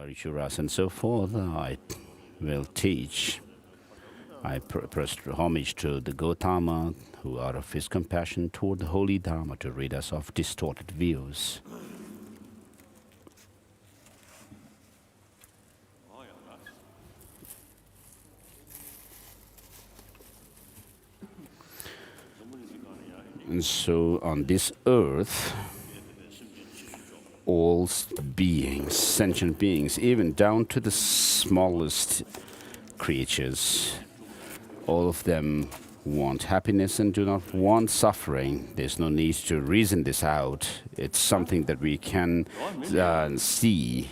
Rishuras and so forth, I will teach. I press homage to the Gautama, who out of his compassion toward the holy Dharma to rid us of distorted views. And so on this earth, all beings, sentient beings, even down to the smallest creatures, all of them want happiness and do not want suffering. There's no need to reason this out. It's something that we can see.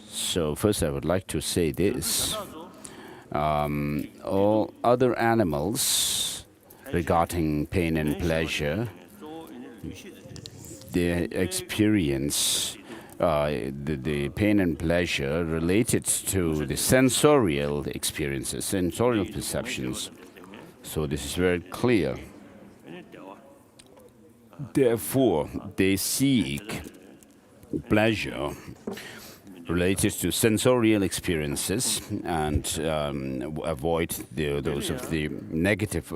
So first I would like to say this. All other animals regarding pain and pleasure, they experience the pain and pleasure related to the sensorial experiences, sensorial perceptions. So this is very clear. Therefore, they seek pleasure related to sensorial experiences and avoid those of the negative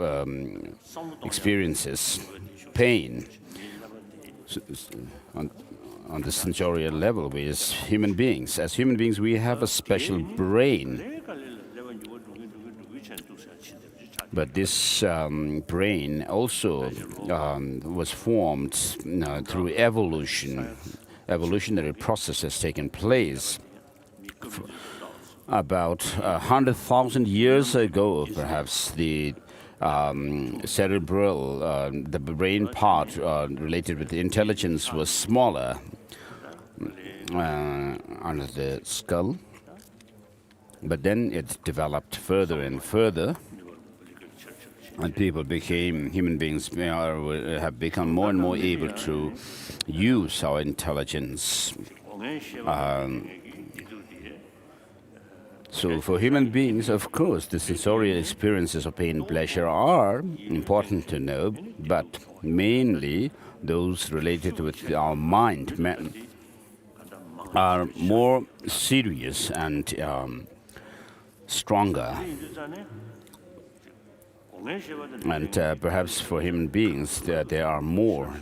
experiences, pain. On the sensorial level, we as human beings. As human beings, we have a special brain. But this brain also was formed through evolution. Evolutionary process has taken place. About 100,000 years ago, perhaps, the cerebral, the brain part related with intelligence was smaller under the skull. But then it developed further and further, and people became, human beings have become more and more able to use our intelligence. So for human beings, of course, the sensorial experiences of pain and pleasure are important to know, but mainly those related with our mind are more serious and stronger. And perhaps for human beings, there are more.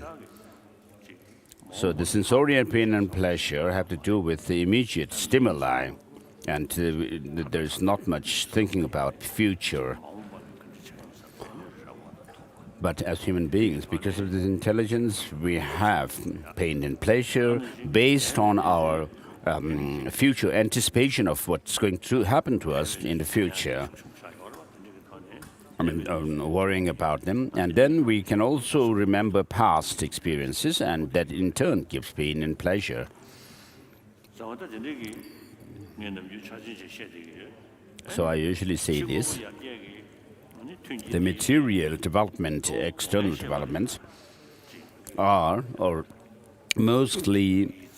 So the sensorial pain and pleasure have to do with the immediate stimuli. And there's not much thinking about future. But as human beings, because of this intelligence, we have pain and pleasure based on our future anticipation of what's going to happen to us in the future. Worrying about them. And then we can also remember past experiences, and that in turn gives pain and pleasure. So I usually say this. The material development, external developments, are or mostly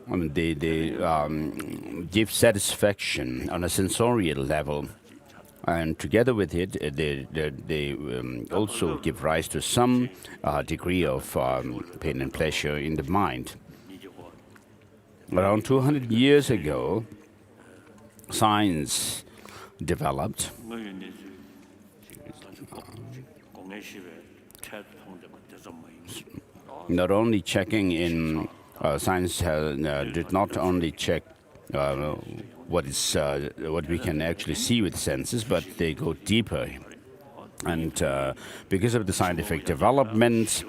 they give satisfaction on a sensorial level, and together with it, they also give rise to some degree of pain and pleasure in the mind. Around 200 years ago, science developed. Not only checking in, science did not only check what we can actually see with senses, but they go deeper. And because of the scientific development,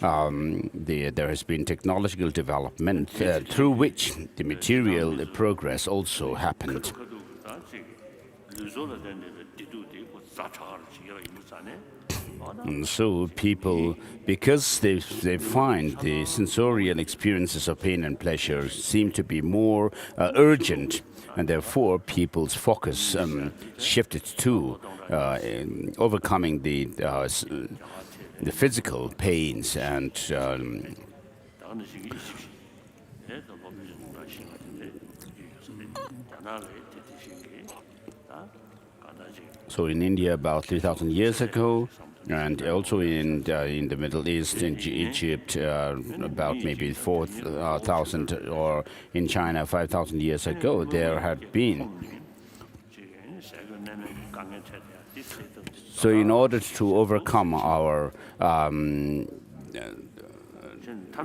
there has been technological development through which the material progress also happened. And so people, because they find the sensorial experiences of pain and pleasure seem to be more urgent, and therefore people's focus shifted to overcoming the physical pains and so in India about 3,000 years ago, And also in the Middle East, in Egypt, about maybe 4,000, or in China 5,000 years ago, there had been. So in order to overcome our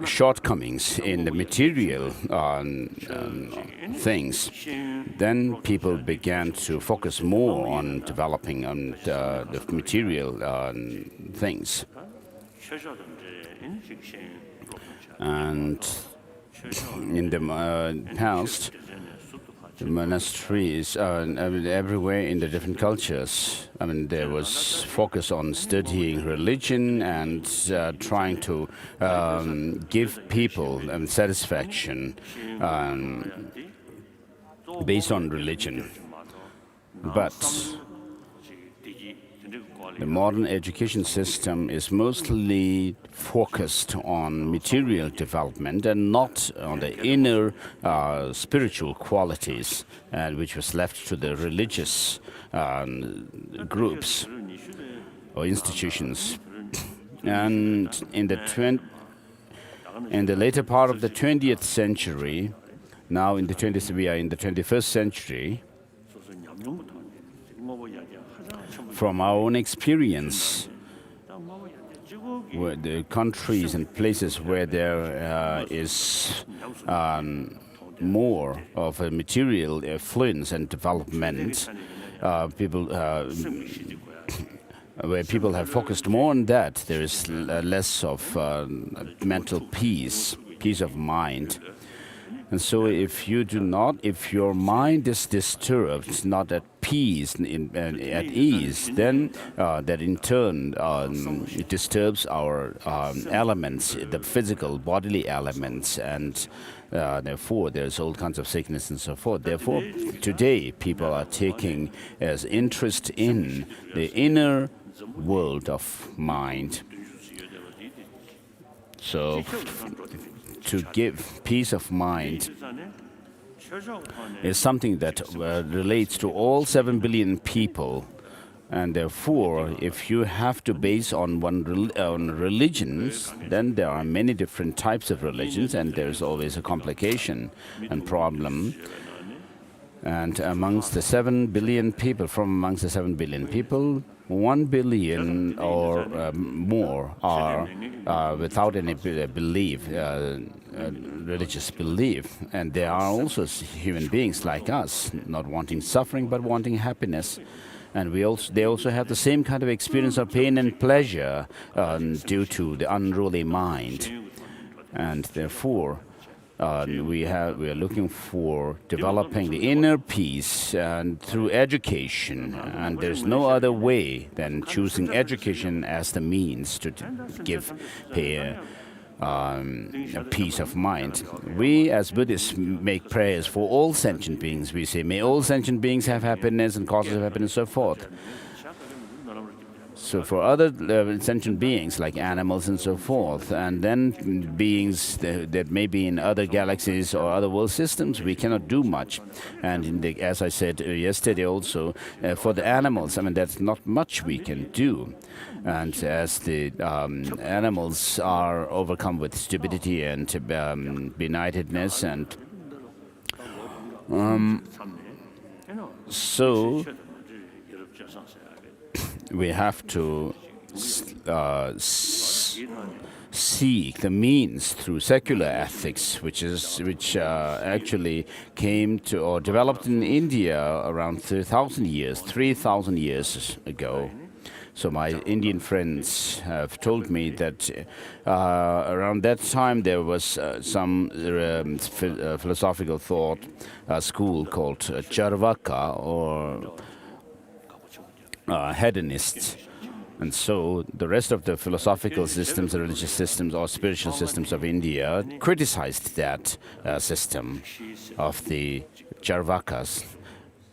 shortcomings in the material things, then people began to focus more on developing on the material things. And in the past, the monasteries, everywhere in the different cultures, there was focus on studying religion and trying to give people satisfaction based on religion. But the modern education system is mostly focused on material development and not on the inner spiritual qualities, which was left to the religious groups or institutions. And in the later part of the 20th century, now we are in the 21st century, from our own experience, where the countries and places where there is more of a material affluence and development, where people have focused more on that, there is less of mental peace of mind. And so if your mind is disturbed, not at peace, at ease, then that in turn it disturbs our elements, the physical, bodily elements, and therefore there's all kinds of sickness and so forth. Therefore, today people are taking as interest in the inner world of mind. So to give peace of mind is something that relates to all 7 billion people. And therefore, if you have to base on on religions, then there are many different types of religions, and there's always a complication and problem. And amongst the 7 billion people, 1 billion or more are without any belief, religious belief. And they are also human beings like us, not wanting suffering but wanting happiness. And they also have the same kind of experience of pain and pleasure due to the unruly mind. And therefore, we are looking for developing the inner peace through education, and there's no other way than choosing education as the means to give peace of mind. We as Buddhists make prayers for all sentient beings. We say, may all sentient beings have happiness and causes of happiness and so forth. So for other sentient beings like animals and so forth, and then beings that may be in other galaxies or other world systems, we cannot do much. And as I said yesterday also, for the animals, that's not much we can do. And as the animals are overcome with stupidity and benightedness, and so we have to seek the means through secular ethics, which actually came to or developed in India around 3,000 years ago. So my Indian friends have told me that around that time there was some philosophical thought school called Charvaka, or hedonists. And so the rest of the philosophical systems, the religious systems or spiritual systems of India criticized that system of the Charvakas.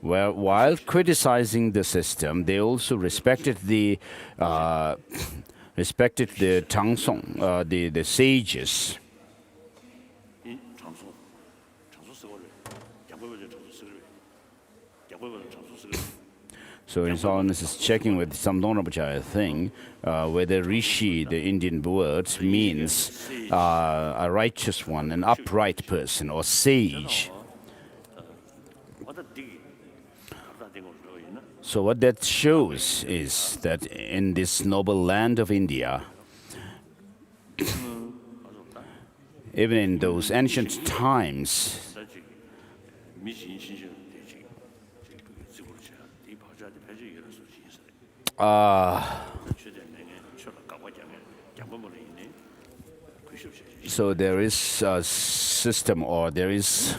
Well, while criticizing the system, they also respected the Tangsong, the sages. So His Holiness is checking with some Rinpoche thing whether Rishi, the Indian word, means a righteous one, an upright person, or sage. So what that shows is that in this noble land of India, even in those ancient times, so there is a system, or there is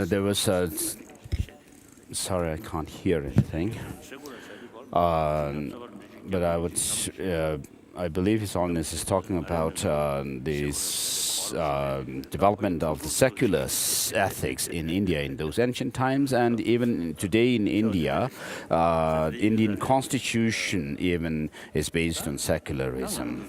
there was a, sorry, I can't hear anything, but I believe His Holiness is talking about this development of the secular ethics in India in those ancient times, and even today in India, Indian constitution even is based on secularism.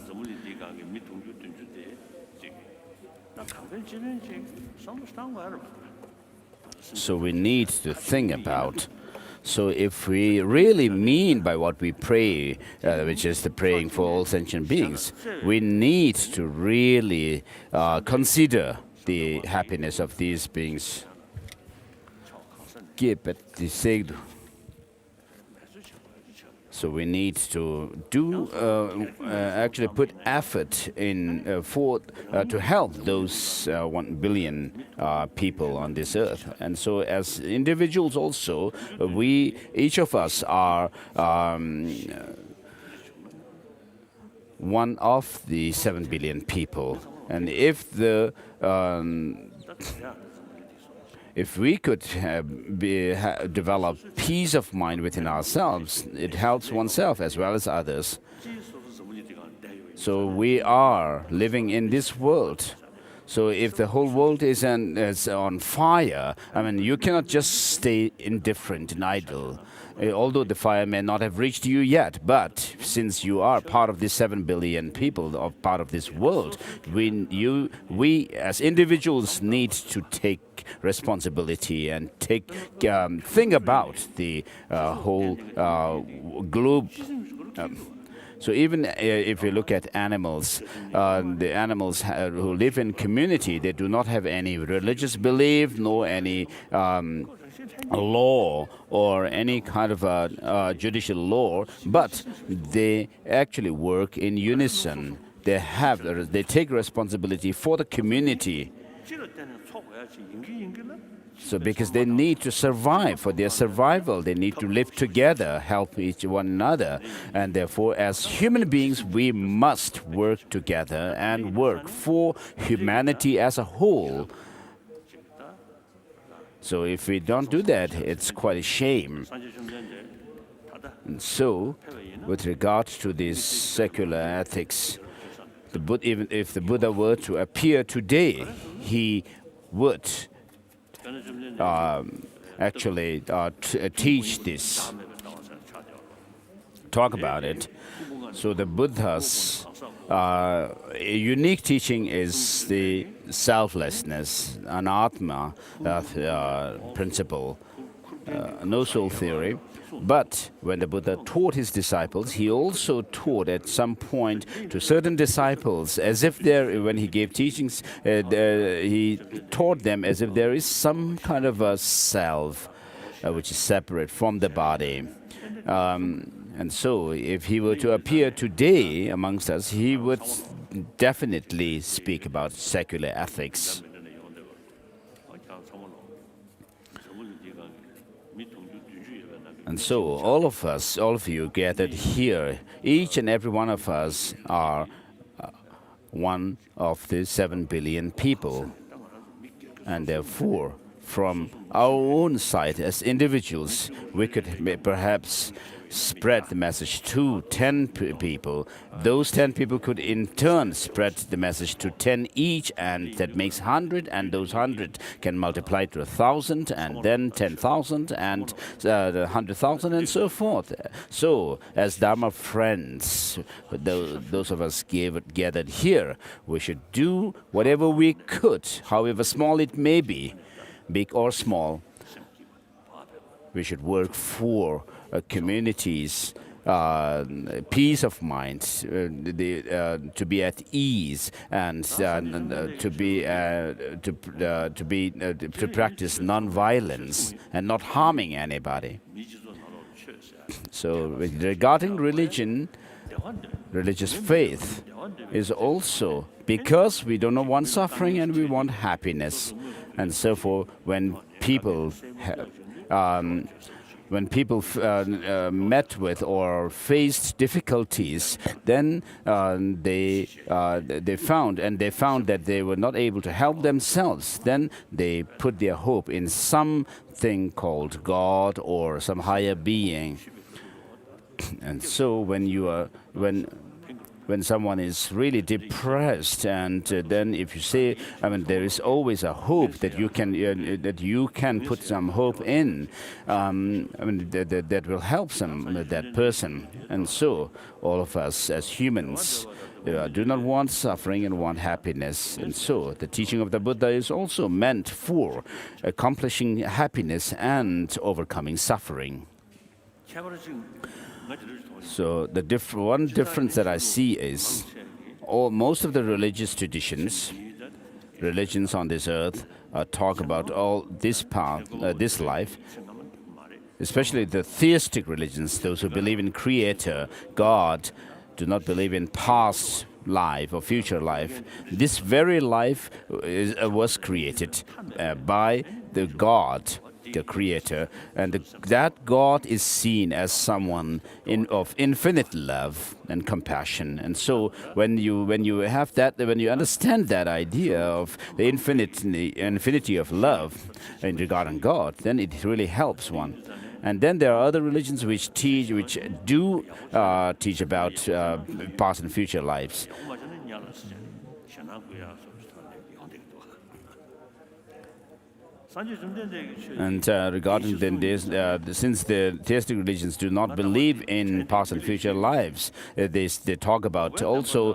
So we need to think about, so if we really mean by what we pray, which is the praying for all sentient beings, we need to really consider the happiness of these beings. So we need to actually put effort in to help those 1 billion people on this earth. And so as individuals also, each of us are one of the 7 billion people. And if we could develop peace of mind within ourselves, it helps oneself as well as others. So we are living in this world. So if the whole world is on fire, I mean, you cannot just stay indifferent and idle. Although the fire may not have reached you yet, but since you are part of the 7 billion people, or part of this world, we as individuals need to take responsibility and think about the whole globe. So even if you look at animals, the animals who live in community, they do not have any religious belief, nor any law or any kind of judicial law, but they actually work in unison. They take responsibility for the community. So because they need to survive, for their survival, they need to live together, help each one another. And therefore, as human beings, we must work together and work for humanity as a whole. So if we don't do that, it's quite a shame. And so, with regard to these secular ethics, even if the Buddha were to appear today, he would actually teach this, talk about it. So the Buddha's unique teaching is the selflessness, anatma principle, no soul theory. But when the Buddha taught his disciples, he also taught at some point to certain disciples, as if when he gave teachings, he taught them as if there is some kind of a self which is separate from the body. And so if he were to appear today amongst us, he would definitely speak about secular ethics. And so all of us, all of you gathered here, each and every one of us are one of the 7 billion people. And therefore, from our own side as individuals, we could perhaps spread the message to 10 people. Those 10 people could in turn spread the message to 10 each, and that makes 100, and those 100 can multiply to 1,000, and then 10,000, and 100,000, and so forth. So, as Dharma friends, those of us gathered here, we should do whatever we could, however small it may be, big or small. We should work for communities' peace of mind, to be at ease, and to practice non-violence and not harming anybody. So, regarding religion, religious faith is also because we do not want suffering and we want happiness, and so forth. When people met with or faced difficulties, then they found that they were not able to help themselves. Then they put their hope in something called God or some higher being. And so when someone is really depressed, and then if you say, there is always a hope that you can put some hope in, that will help that person. And so all of us as humans do not want suffering and want happiness. And so the teaching of the Buddha is also meant for accomplishing happiness and overcoming suffering. So the one difference that I see is most of the religious traditions, religions on this earth, talk about all this path, this life, especially the theistic religions, those who believe in Creator, God, do not believe in past life or future life. This very life was created by the God, the Creator, and that God is seen as someone of infinite love and compassion. And so when you understand that idea of the infinity of love in regarding God, then it really helps one. And then there are other religions which do teach about past and future lives. And regarding this, since the theistic religions do not believe in past and future lives, they talk about also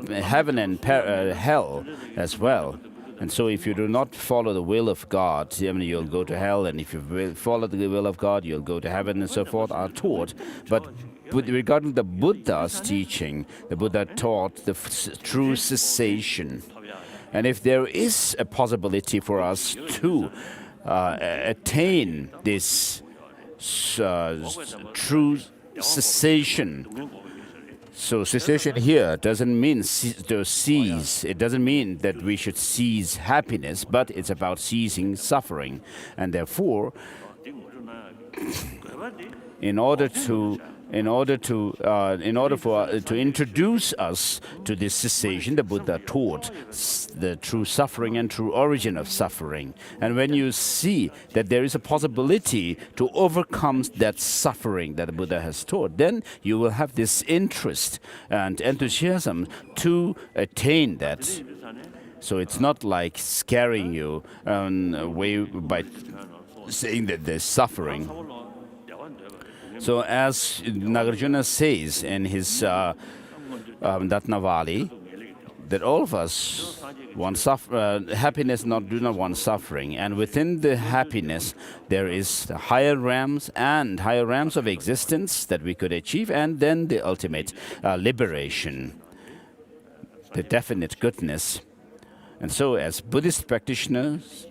heaven and hell as well. And so if you do not follow the will of God, you'll go to hell, and if you follow the will of God, you'll go to heaven, and so forth, are taught. But regarding the Buddha's teaching, the Buddha taught the true cessation. And if there is a possibility for us to attain this true cessation, so cessation here doesn't mean to cease. It doesn't mean that we should cease happiness, but it's about ceasing suffering. And therefore, in order to introduce us to this cessation, the Buddha taught the true suffering and true origin of suffering. And when you see that there is a possibility to overcome that suffering that the Buddha has taught, then you will have this interest and enthusiasm to attain that. So it's not like scaring you away by saying that there's suffering. So as Nagarjuna says in his Datnavali, that all of us want happiness, do not want suffering. And within the happiness, there is the higher realms of existence that we could achieve, and then the ultimate liberation, the definite goodness. And so as Buddhist practitioners,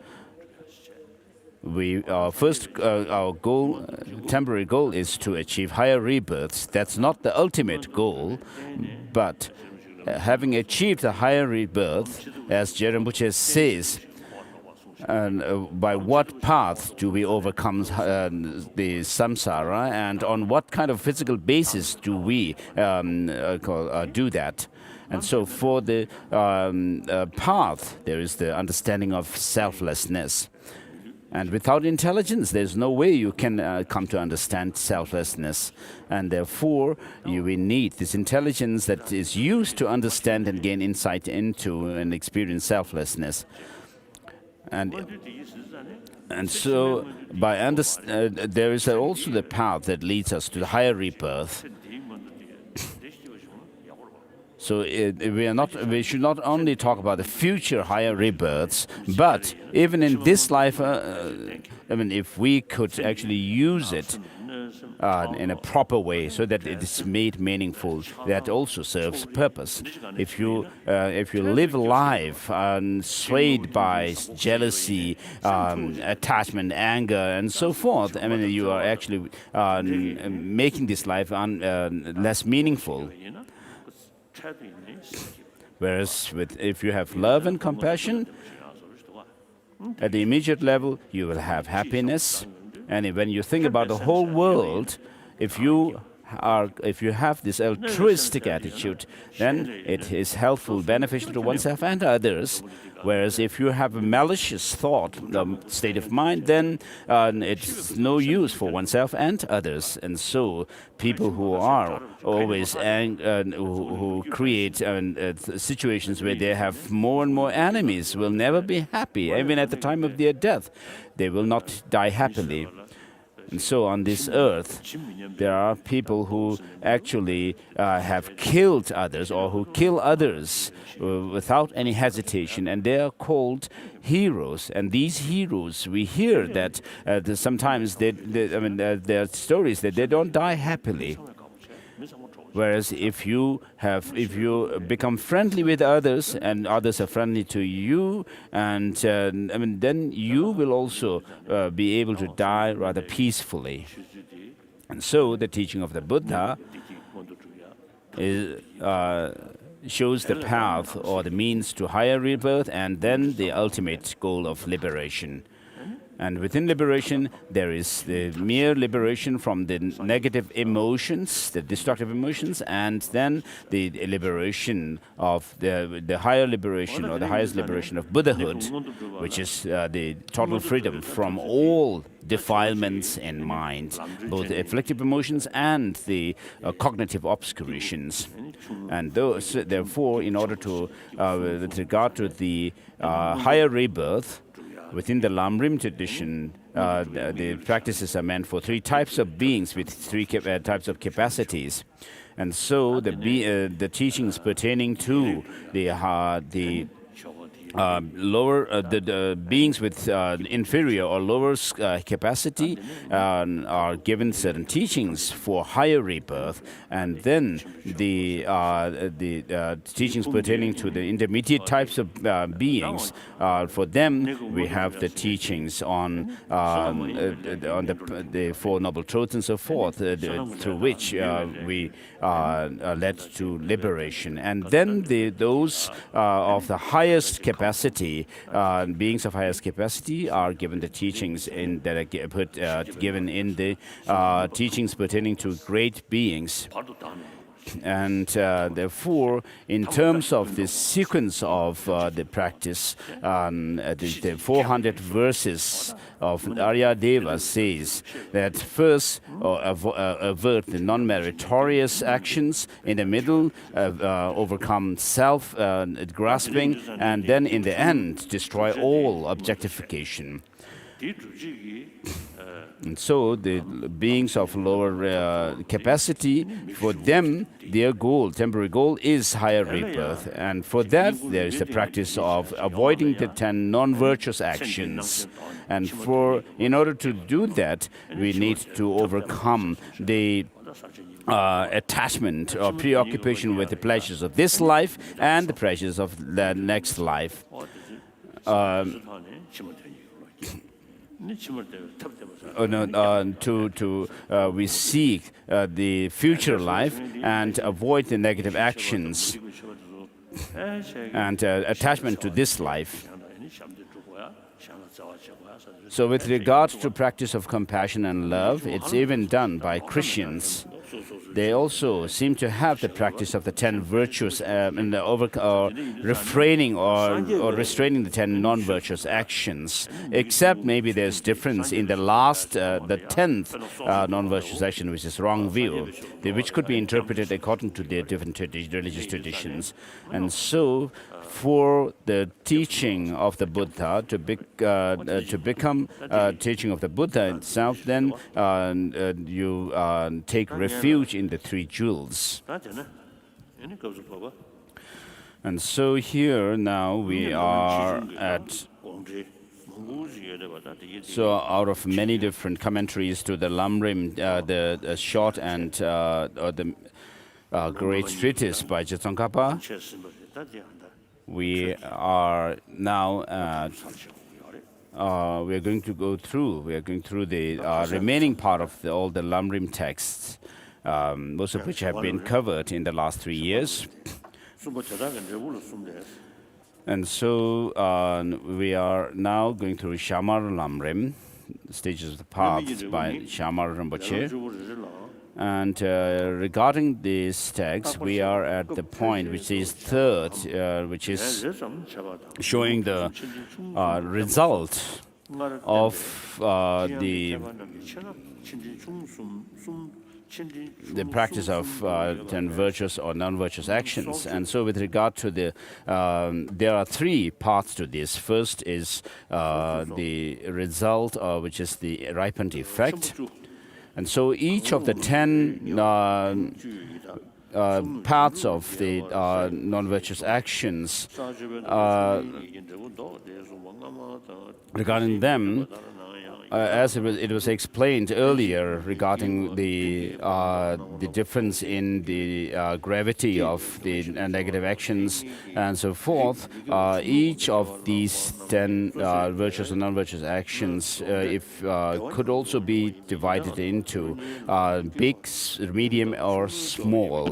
our goal, temporary goal, is to achieve higher rebirths. That's not the ultimate goal, but having achieved a higher rebirth, as Rinpoche says, by what path do we overcome the samsara, and on what kind of physical basis do we do that? And so for the path, there is the understanding of selflessness. And without intelligence, there's no way you can come to understand selflessness. And therefore, you will need this intelligence that is used to understand and gain insight into and experience selflessness. And so, there is also the path that leads us to the higher rebirth. So we should not only talk about the future higher rebirths, but even in this life, if we could actually use it in a proper way so that it is made meaningful, that also serves purpose. If you live life swayed by jealousy, attachment, anger, and so forth, you are actually making this life less meaningful. Whereas if you have love and compassion, at the immediate level, you will have happiness. And when you think about the whole world, if you have this altruistic attitude, then it is helpful, beneficial to oneself and others. Whereas if you have a malicious thought, state of mind, then it's no use for oneself and others. And so people who are always who create situations where they have more and more enemies will never be happy. Even at the time of their death, they will not die happily. And so on this earth, there are people who actually have killed others or who kill others without any hesitation, and they are called heroes. And these heroes, we hear that sometimes there are stories that they don't die happily. Whereas if you become friendly with others and others are friendly to you, and then you will also be able to die rather peacefully. And so the teaching of the Buddha shows the path or the means to higher rebirth, and then the ultimate goal of liberation. And within liberation, there is the mere liberation from the negative emotions, the destructive emotions, and then the liberation of the higher liberation or the highest liberation of Buddhahood, which is the total freedom from all defilements in mind, both the afflictive emotions and the cognitive obscurations. And those, therefore, in order to, with regard to the higher rebirth, within the Lam Rim tradition, the practices are meant for three types of beings with three types of capacities. And so the teachings pertaining to the beings with inferior or lower capacity are given certain teachings for higher rebirth, and then the teachings pertaining to the intermediate types of beings, for them we have the teachings on the Four Noble Truths and so forth, through which we are led to liberation. And then those of the highest capacity, beings of highest capacity, are given the teachings that are given in the teachings pertaining to great beings. And therefore, in terms of the sequence of the practice, the 400 verses of Aryadeva says that first avert the non-meritorious actions, in the middle overcome self-grasping, and then in the end destroy all objectification. And so the beings of lower capacity, for them, their goal, temporary goal, is higher rebirth. And for that, there is the practice of avoiding the 10 non-virtuous actions. And in order to do that, we need to overcome the attachment or preoccupation with the pleasures of this life and the pleasures of the next life. We seek the future life and avoid the negative actions and attachment to this life. So with regard to practice of compassion and love, it's even done by Christians. they also seem to have the practice of the 10 virtues and refraining or restraining the 10 non-virtuous actions, except maybe there's difference in the last, the 10th non-virtuous action, which is wrong view, which could be interpreted according to their different religious traditions. And so, for the teaching of the Buddha to become teaching of the Buddha itself, then you take refuge in the three jewels. And so here now we are at, so out of many different commentaries to the Lam Rim, the short and the great treatise by Tsongkhapa, we are now we are going to go through the remaining part of all the Lam Rim texts, most of which have been covered in the last 3 years. And so we are now going through Shamar Lam Rim, Stages of the Path by Shamar Rinpoche. And regarding these texts, we are at the point which is third, which is showing the result of the practice of 10 virtuous or non-virtuous actions. And so with regard to the, there are 3 parts to this. First is the result, which is the ripened effect. And so each of the 10 parts of the non-virtuous actions, regarding them, as it was explained earlier regarding the difference in the gravity of the negative actions and so forth, each of these 10 virtuous and non-virtuous actions could also be divided into big, medium, or small.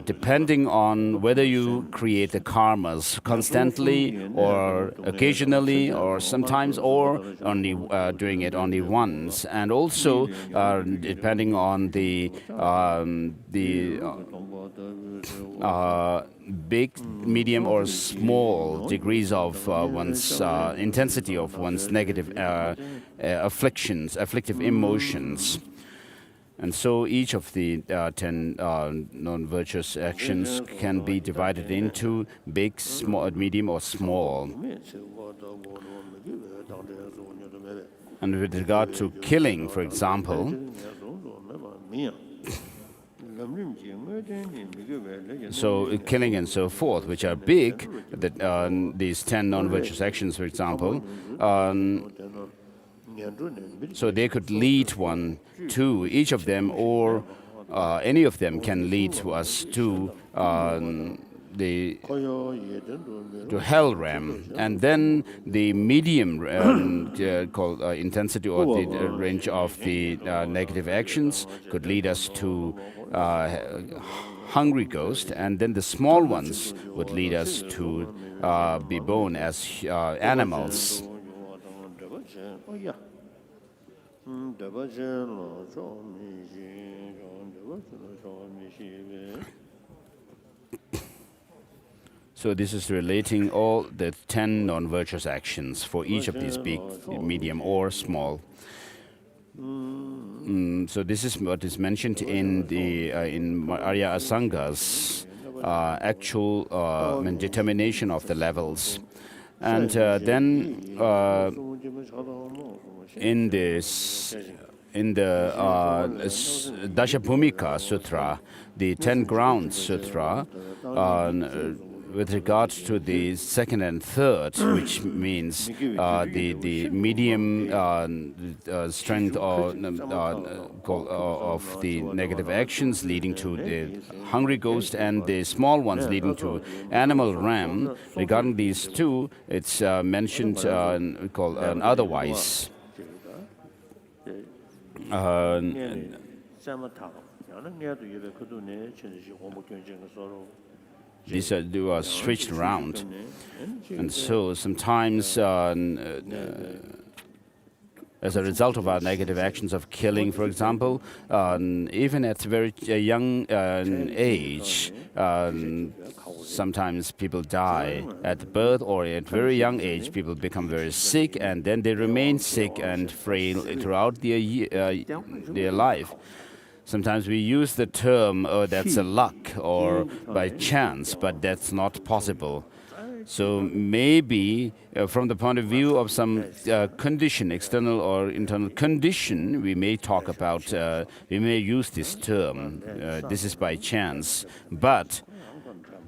Depending on whether you create the karmas constantly or occasionally or sometimes, or only doing it only once, and also depending on the big, medium, or small degrees of one's intensity of one's negative afflictive emotions. And so each of the 10 non-virtuous actions can be divided into big, small, medium, or small. And with regard to killing, for example, so killing and so forth, which are big, these 10 non-virtuous actions, for example, so they could lead one to each of them, or any of them can lead to us to hell realm. And then the medium called intensity, or the range of the negative actions, could lead us to hungry ghost, and then the small ones would lead us to be born as animals. So this is relating all the 10 non-virtuous actions for each of these big, medium, or small. So this is what is mentioned in the in Arya Asanga's actual determination of the levels. And then in the Dashabhumika Sutra, the 10 Grounds Sutra, with regard to the second and third, which means the medium strength of the negative actions leading to the hungry ghost, and the small ones leading to animal ram. Regarding these two, it's mentioned called otherwise. These are switched around, and so sometimes as a result of our negative actions of killing, for example, even at a very young age, sometimes people die at birth, or at very young age people become very sick, and then they remain sick and frail throughout their life. Sometimes we use the term, oh, that's a luck or by chance, but that's not possible. So maybe from the point of view of some condition, external or internal condition, we may talk about, we may use this term, this is by chance. But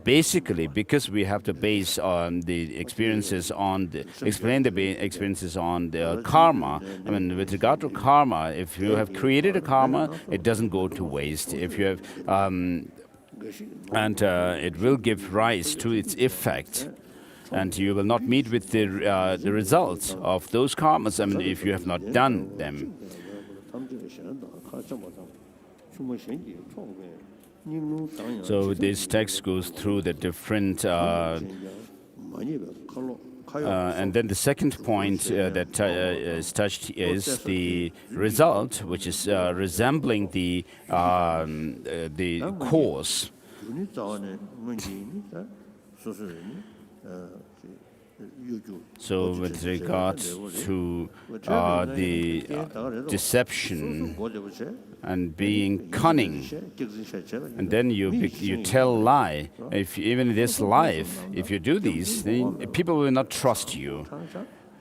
basically, because we have to base on the experiences explain the experiences on the karma. I mean, with regard to karma, if you have created a karma, it doesn't go to waste. If you have, it will give rise to its effect. And you will not meet with the results of those karmas, I mean, if you have not done them. So this text goes through the different, and then the second point that is touched is the result, which is resembling the cause. So with regard to the deception and being cunning, and then you tell lie. Even in this life, if you do these, then people will not trust you.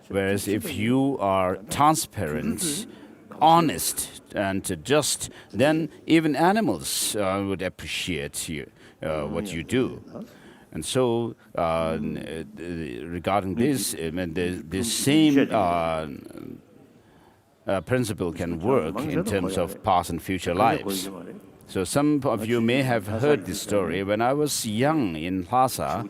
Whereas if you are transparent, honest, and just, then even animals would appreciate you, what you do. And so, regarding this, I mean, the same principle can work in terms of past and future lives. So some of you may have heard this story. When I was young in Lhasa,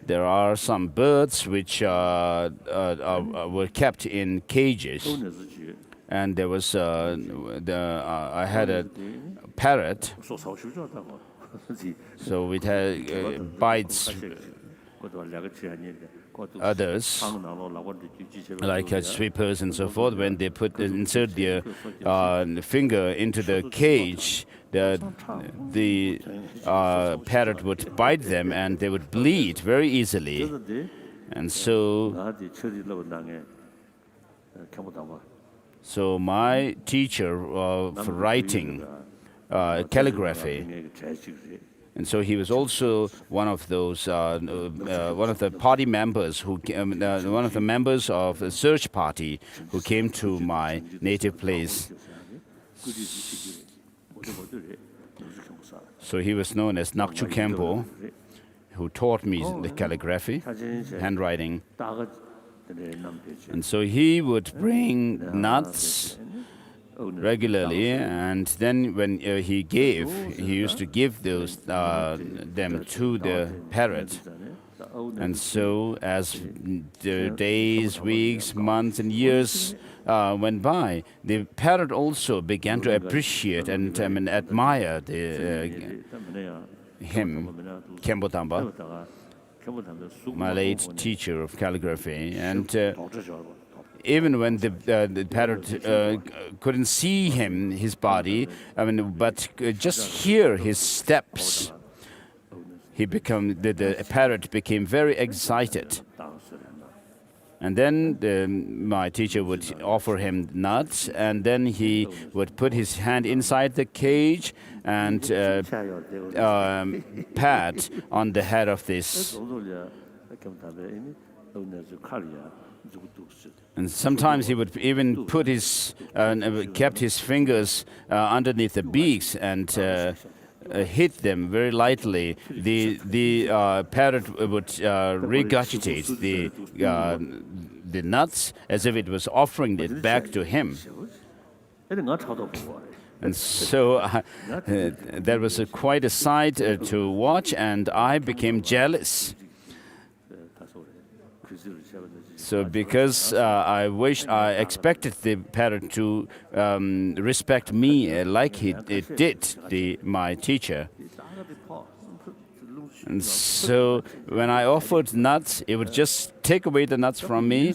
there are some birds which were kept in cages. And there was, I had a parrot. So it bites others, like sweepers and so forth. When they insert their finger into the cage, the parrot would bite them, and they would bleed very easily. And so my teacher for writing calligraphy, and so he was also one of those, one of the party members who, one of the members of the search party who came to my native place. So he was known as Nakchu Kempo, who taught me the calligraphy, handwriting. And so he would bring nuts regularly, and then when he used to give those them to the parrot. And so as the days, weeks, months, and years went by, the parrot also began to appreciate and admire him, Kempo Tamba, my late teacher of calligraphy. And even when the parrot couldn't see his body, but just hear his steps, the parrot became very excited. And then my teacher would offer him nuts, and then he would put his hand inside the cage and pat on the head of this. And sometimes he would even kept his fingers underneath the beaks and hit them very lightly. The parrot would regurgitate the nuts as if it was offering it back to him. And so that was quite a sight to watch, and I became jealous. So because I expected the parrot to respect me like it did my teacher. And so when I offered nuts, it would just take away the nuts from me,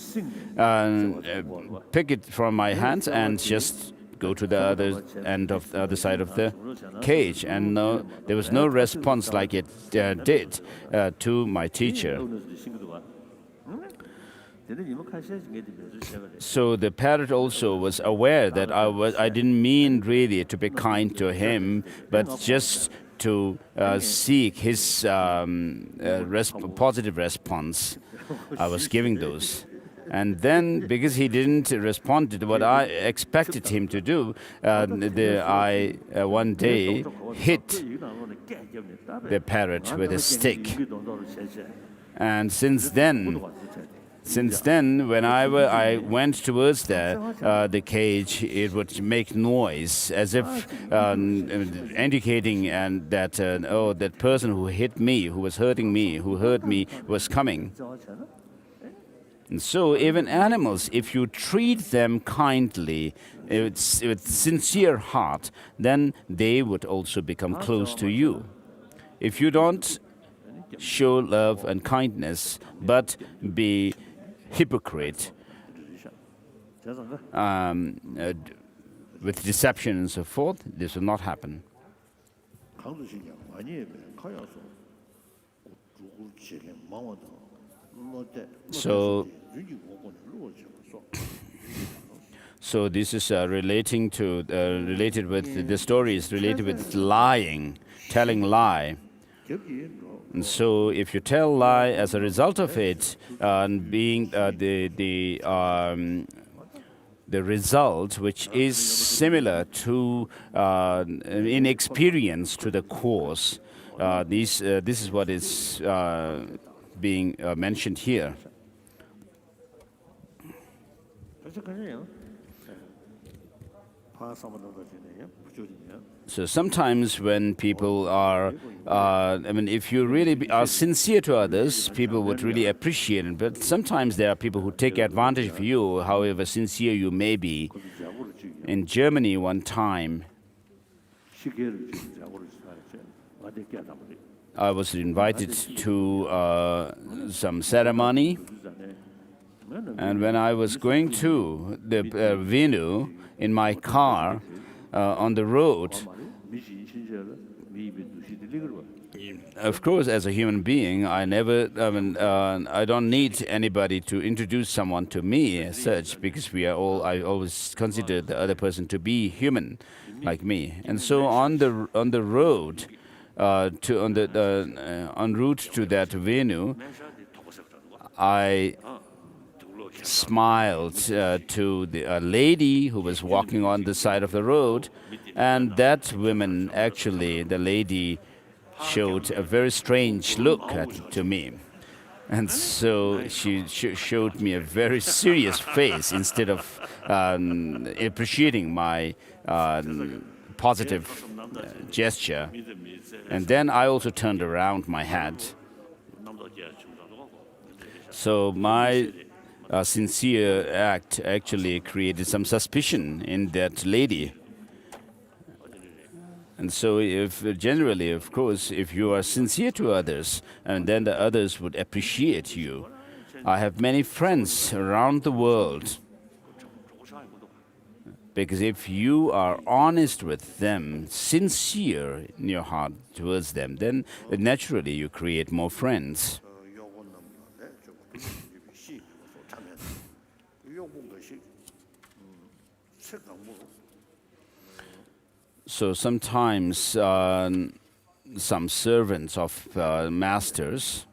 pick it from my hands, and just go to the other end of the other side of the cage. And there was no response like it did to my teacher. So the parrot also was aware that I didn't mean really to be kind to him, but just to seek his positive response. I was giving those. And then, because he didn't respond to what I expected him to do, I one day hit the parrot with a stick. And since then, when I went towards the cage, it would make noise as if indicating that that person who hit me, who was hurting me, who hurt me, was coming. And so even animals, if you treat them kindly, with sincere heart, then they would also become close to you. If you don't show love and kindness, but be hypocrite with deception and so forth, this will not happen. So this is related with the stories related with lying, telling lie. And so if you tell lie as a result of it, being the result, which is similar to inexperience to the cause, this is what is being mentioned here. So sometimes when people are, if you really are sincere to others, people would really appreciate it. But sometimes there are people who take advantage of you, however sincere you may be. In Germany one time, I was invited to some ceremony. And when I was going to the venue in my car on the road, of course, as a human being, I don't need anybody to introduce someone to me as such, because I always consider the other person to be human, like me. And so on the road, en route to that venue, I smiled to the lady who was walking on the side of the road, and that woman, actually, the lady, showed a very strange look to me. And so she showed me a very serious face instead of appreciating my positive gesture. And then I also turned around my head. So my sincere act actually created some suspicion in that lady. And so generally, of course, if you are sincere to others, and then the others would appreciate you. I have many friends around the world, because if you are honest with them, sincere in your heart towards them, then naturally you create more friends. So sometimes some servants of masters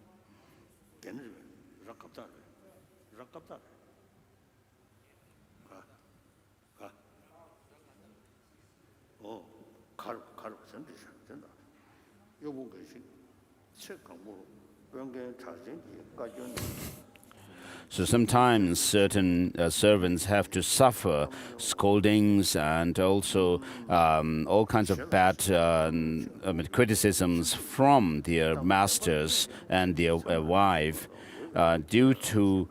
So sometimes certain servants have to suffer scoldings and also all kinds of bad criticisms from their masters and their wife due to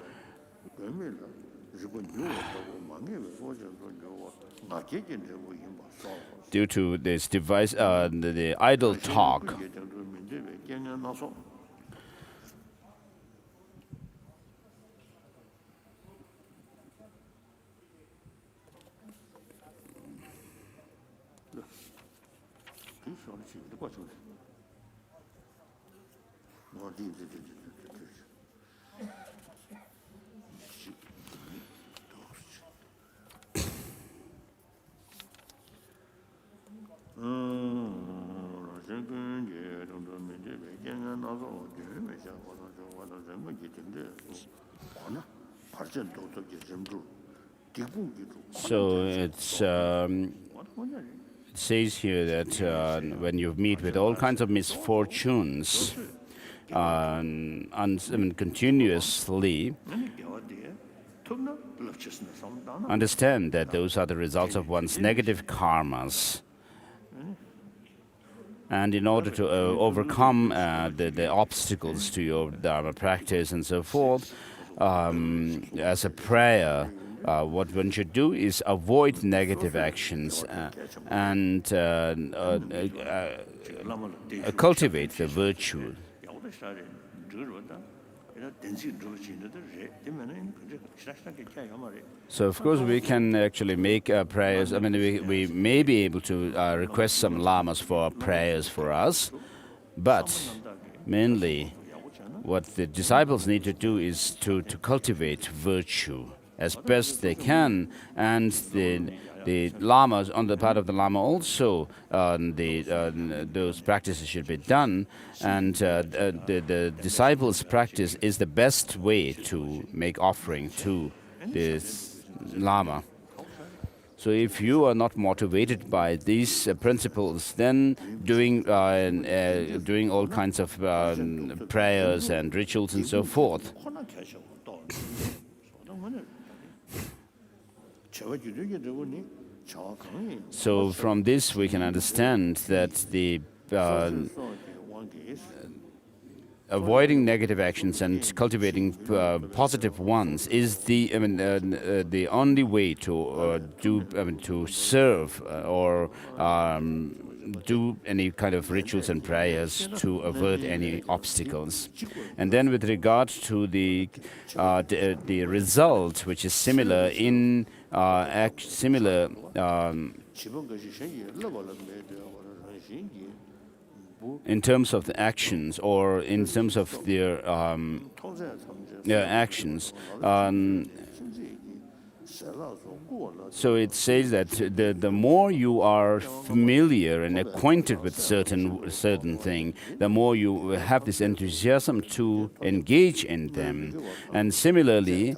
due to this device, the idle talk. So it says here that when you meet with all kinds of misfortunes continuously, understand that those are the results of one's negative karmas. And in order to overcome the obstacles to your Dharma practice and so forth, as a prayer, what one should do is avoid negative actions and cultivate the virtue. So, of course, we can actually make prayers. I mean, we may be able to request some lamas for prayers for us, but mainly what the disciples need to do is to cultivate virtue as best they can, and the lamas, on the part of the lama also, those practices should be done, and the disciples' practice is the best way to make offering to this lama. So if you are not motivated by these principles, then doing all kinds of prayers and rituals and so forth, so from this we can understand that the avoiding negative actions and cultivating positive ones is the only way to to serve or do any kind of rituals and prayers to avert any obstacles. And then with regard to the result, which is similar in in terms of the actions, or in terms of their actions. So it says that the more you are familiar and acquainted with certain thing, the more you have this enthusiasm to engage in them. And similarly,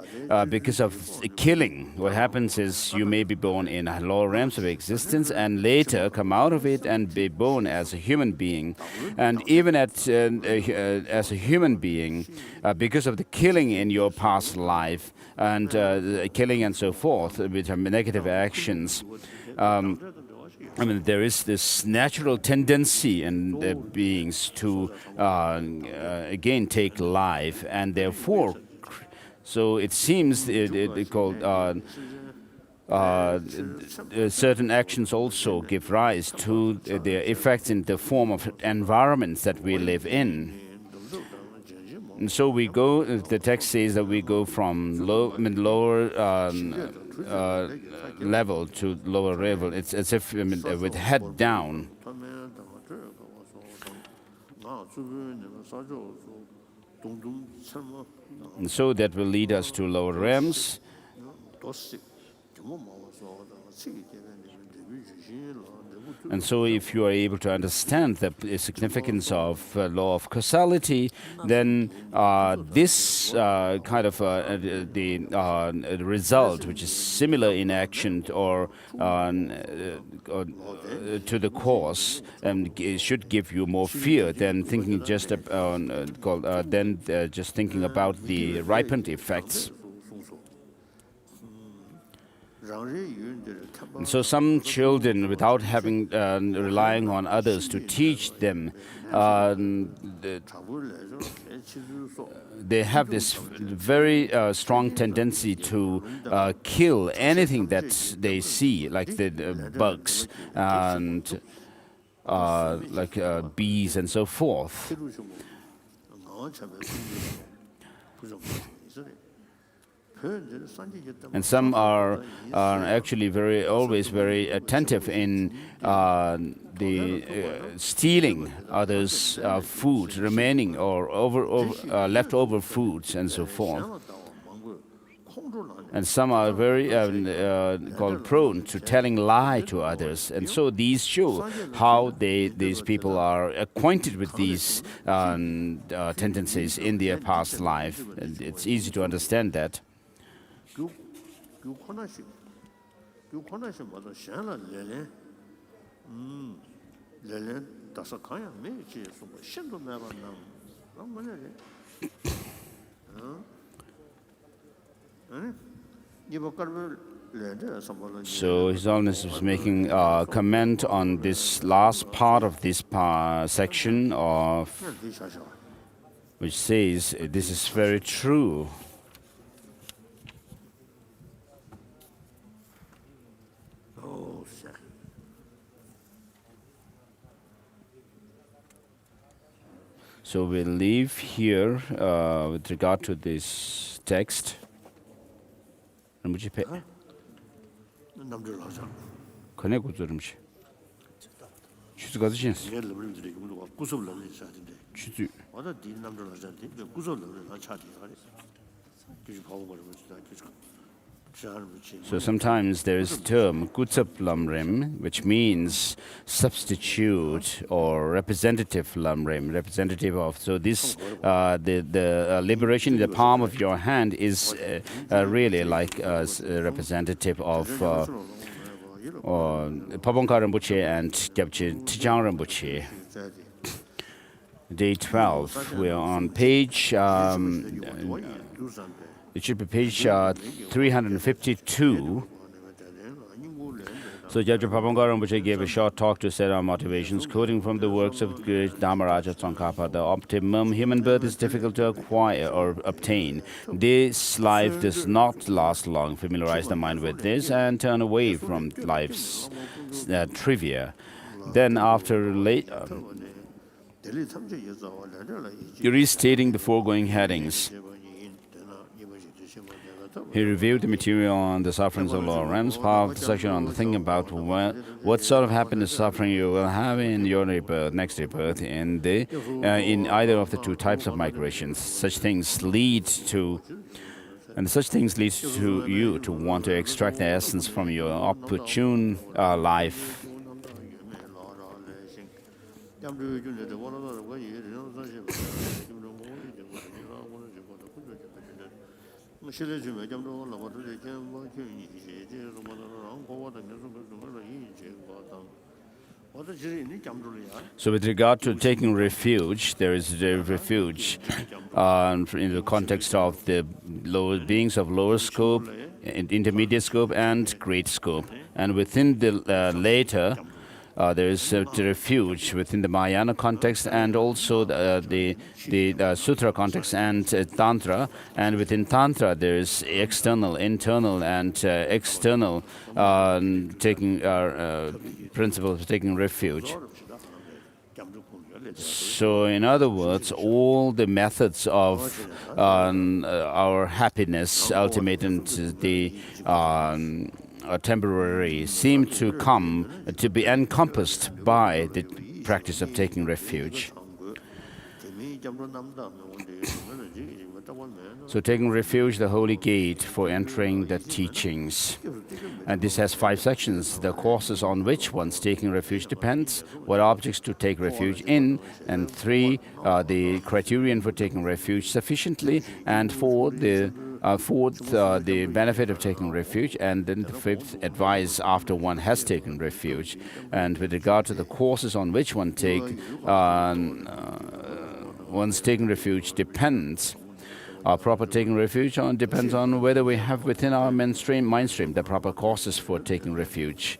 because of killing, what happens is you may be born in lower realms of existence and later come out of it and be born as a human being. And even as a human being, because of the killing in your past life and killing and so forth, which are negative actions, there is this natural tendency in the beings to again take life, and therefore, so it seems it called certain actions also give rise to their effects in the form of environments that we live in. And so we go, the text says that we go from lower level to lower level. It's as if with head down. And so that will lead us to lower realms. And so if you are able to understand the significance of law of causality, then this kind of the result, which is similar in action or to the cause, should give you more fear than thinking just just thinking about the ripened effects. And so some children, without having relying on others to teach them, they have this very strong tendency to kill anything that they see, like the bugs and like bees and so forth. And some are actually always very attentive in stealing others' food, remaining or leftover foods and so forth. And some are very called prone to telling lie to others. And so these show how these people are acquainted with these tendencies in their past life. And it's easy to understand that. So His Holiness is making a comment on this last part of this section which says this is very true. So we'll leave here with regard to this text. So sometimes there is a term Kutsap Lam Rim, which means substitute or representative Lam Rim, representative of. So this the liberation in the palm of your hand is really like a representative of Pabongka Rinpoche and Gyabche Tijang Rinpoche. Day 12. We are on page. It should be page 352. So Gyabche Pabongka Rinpoche gave a short talk to set our motivations, quoting from the works of great Dharmaraja Tsongkhapa. The optimum human birth is difficult to acquire or obtain. This life does not last long. Familiarize the mind with this and turn away from life's trivia. Then after restating the foregoing headings, he reviewed the material on the sufferings of lower realms, part of the section on the thinking about what sort of happiness suffering you will have in your rebirth, next rebirth, in either of the two types of migrations. Such things lead you to want to extract the essence from your opportune life. So with regard to taking refuge, there is a refuge in the context of the lower beings of lower scope, intermediate scope, and great scope. And within the later, there is a refuge within the Mahayana context and also the Sutra context and Tantra. And within Tantra, there is external, internal, and external principles of taking refuge. So, in other words, all the methods of our happiness, ultimate and the temporary, seem to come to be encompassed by the practice of taking refuge. So taking refuge, the holy gate for entering the teachings. And this has 5 sections. The courses on which one's taking refuge depends, what objects to take refuge in, and 3, the criterion for taking refuge sufficiently, and 4, the benefit of taking refuge, and then the 5th, advice after one has taken refuge. And with regard to the courses on which one's taking refuge depends Our proper taking refuge depends on whether we have within our mind stream the proper causes for taking refuge.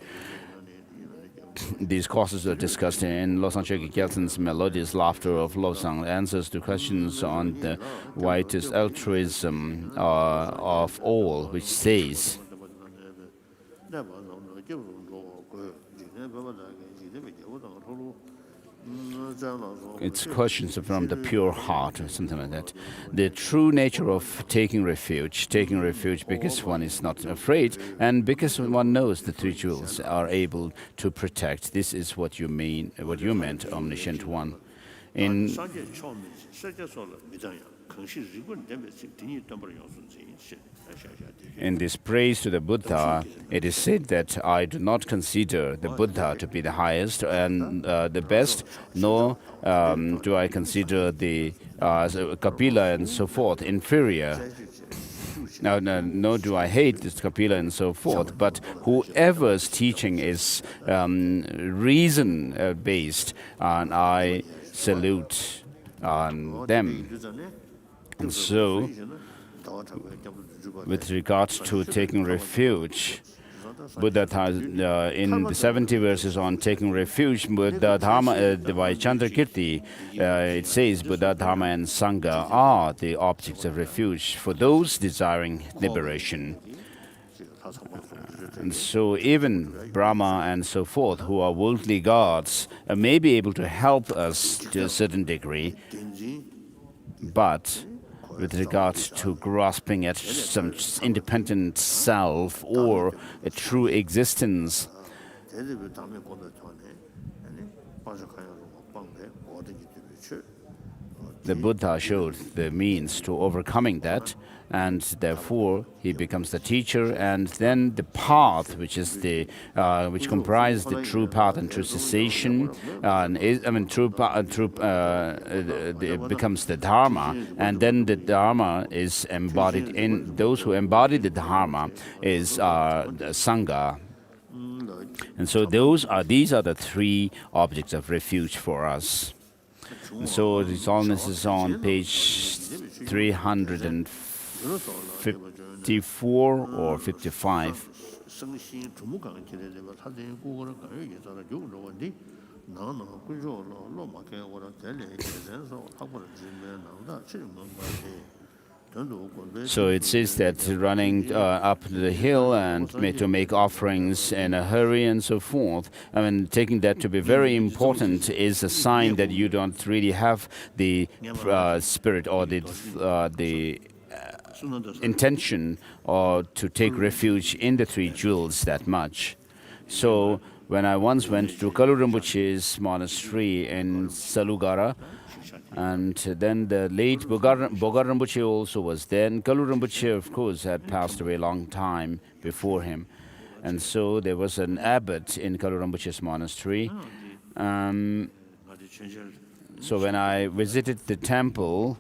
These causes are discussed in Losang Chökyi Gyaltsen's Melodious Laughter of Losang, answers to questions on the widest altruism of all, which says, it's questions from the pure heart or something like that. The true nature of taking refuge because one is not afraid and because one knows the three jewels are able to protect. This is what you meant, Omniscient One. In this praise to the Buddha, it is said that I do not consider the Buddha to be the highest and the best, nor do I consider the Kapila and so forth inferior. Nor do I hate this Kapila and so forth, but whoever's teaching is reason-based, and I salute them. And so, with regards to taking refuge, Buddha in the 70 verses on taking refuge, Buddha Dharma, by Chandrakirti, it says Buddha Dharma and Sangha are the objects of refuge for those desiring liberation. And so even Brahma and so forth, who are worldly gods, may be able to help us to a certain degree, but with regard to grasping at some independent self or a true existence, the Buddha showed the means to overcoming that, and therefore he becomes the teacher, and then the path, which is the which comprises the true path and true cessation, becomes the Dharma, and then the Dharma is embodied in those who embody the Dharma is the Sangha. And so these are the three objects of refuge for us. And so this Holiness is on page 354 or 55. So it says that running up the hill and to make offerings in a hurry and so forth, I mean, taking that to be very important is a sign that you don't really have the spirit or the intention or to take refuge in the three jewels that much. So when I once went to Kalu Rinpoche's monastery in Salugara, and then the late Bogar Rinpoche also was there. And Kalu Rinpoche, of course, had passed away a long time before him. And so there was an abbot in Kalu Rinpoche's monastery. So when I visited the temple,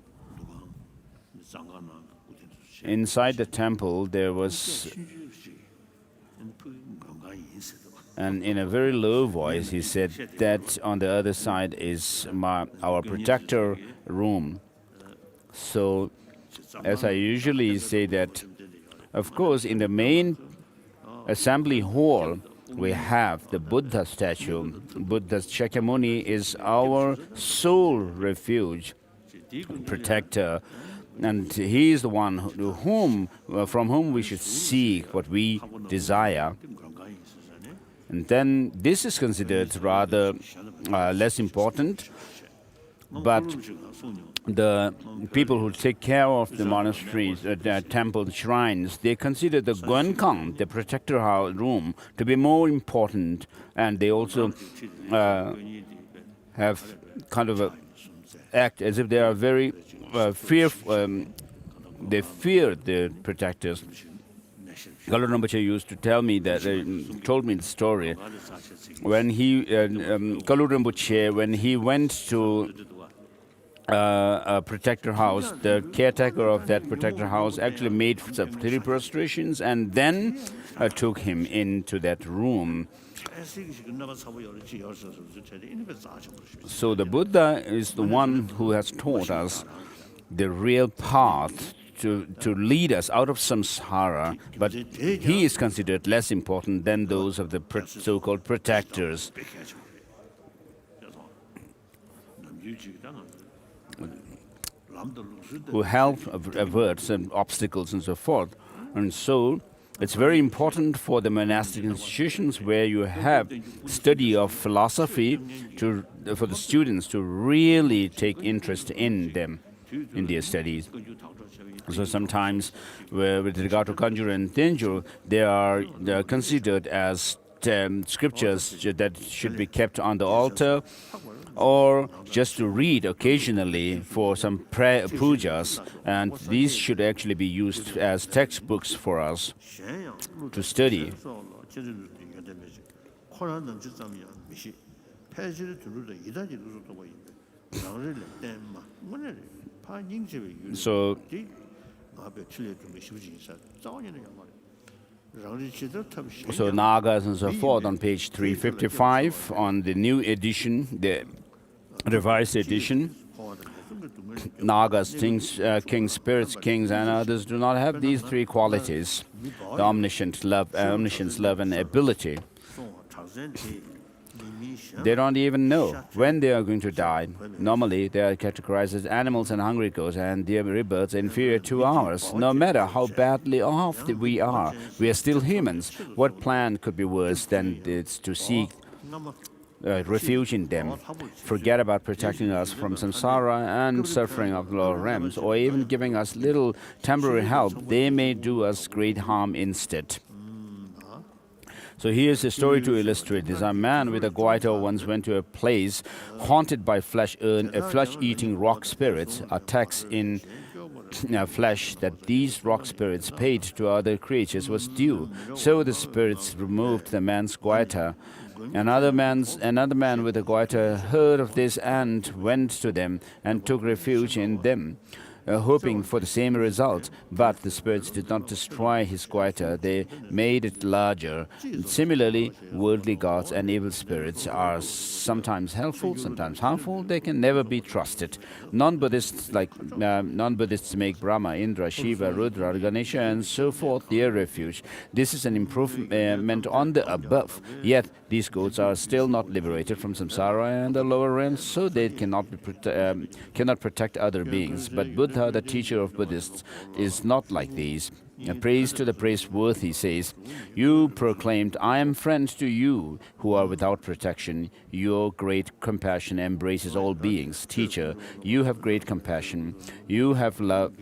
inside the temple there was, and in a very low voice he said that on the other side is our protector room. So as I usually say that, of course, in the main assembly hall we have the Buddha statue. Buddha Shakyamuni is our sole refuge, protector, and he is the one from whom we should seek what we desire. And then this is considered rather less important, but the people who take care of the monasteries, the temple shrines, they consider the Gwenkang, the protector room, to be more important, and they also have kind of act as if they are very fearful. They fear the protectors. Kalu Rinpoche used to tell me that, told me the story. When Kalu Rinpoche, when he went to a protector house, the caretaker of that protector house actually made some 3 prostrations and then took him into that room. So the Buddha is the one who has taught us the real path to lead us out of samsara, but he is considered less important than those of the so-called protectors who help avert some obstacles and so forth. And so it's very important for the monastic institutions where you have study of philosophy for the students to really take interest in them, in their studies. So sometimes with regard to Kanjur and Tenjur, they are considered as scriptures that should be kept on the altar, or just to read occasionally for some pujas, and these should actually be used as textbooks for us to study. So Nagas and so forth on page 355 on the new edition, the revised edition. Nagas, kings, spirits, kings, and others do not have these three qualities: the omniscience, love, and ability. They don't even know when they are going to die. Normally, they are categorized as animals and hungry ghosts, and their rebirths are inferior to ours. No matter how badly off we are still humans. What plan could be worse than it's to seek refuge in them? Forget about protecting us from samsara and suffering of lower realms, or even giving us little temporary help. They may do us great harm instead. So here's a story to illustrate this. A man with a goiter once went to a place haunted by flesh-eating rock spirits. A tax in flesh that these rock spirits paid to other creatures was due. So the spirits removed the man's goiter. Another man with a goiter heard of this and went to them and took refuge in them, hoping for the same result. But the spirits did not destroy his goiter, they made it larger. Similarly, worldly gods and evil spirits are sometimes helpful, sometimes harmful. They can never be trusted. Non-Buddhists make Brahma, Indra, Shiva, Rudra, Ganesha, and so forth their refuge. This is an improvement on the above. Yet these gods are still not liberated from samsara and the lower realms, so they cannot protect other beings. But Buddha, the teacher of Buddhists, is not like these. Praise to the praiseworthy says, "You proclaimed, I am friend to you who are without protection. Your great compassion embraces all beings. Teacher, you have great compassion. You have love."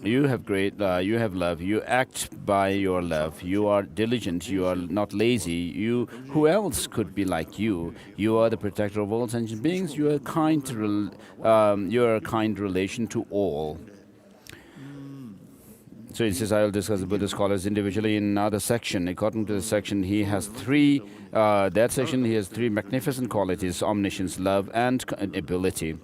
You have love, you act by your love, you are diligent, you are not lazy. Who else could be like you? You are the protector of all sentient beings, you are a kind relation to all. So it says, I will discuss the Buddhist scholars individually in another section. According to the section, he has three magnificent qualities: omniscience, love, and ability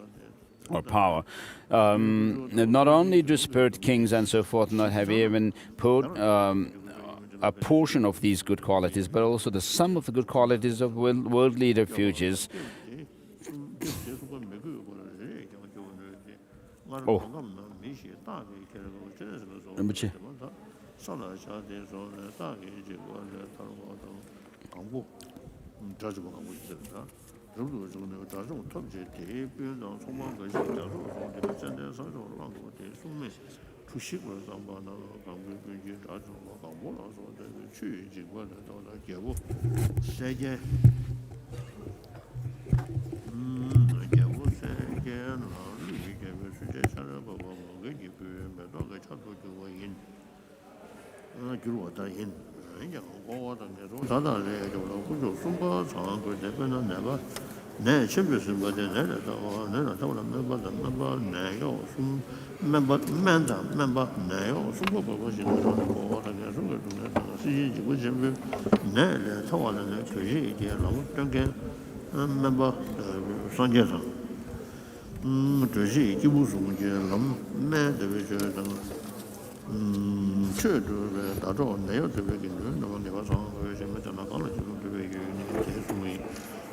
or power. Not only do spirit kings and so forth not have even put a portion of these good qualities, but also the sum of the good qualities of worldly refuges.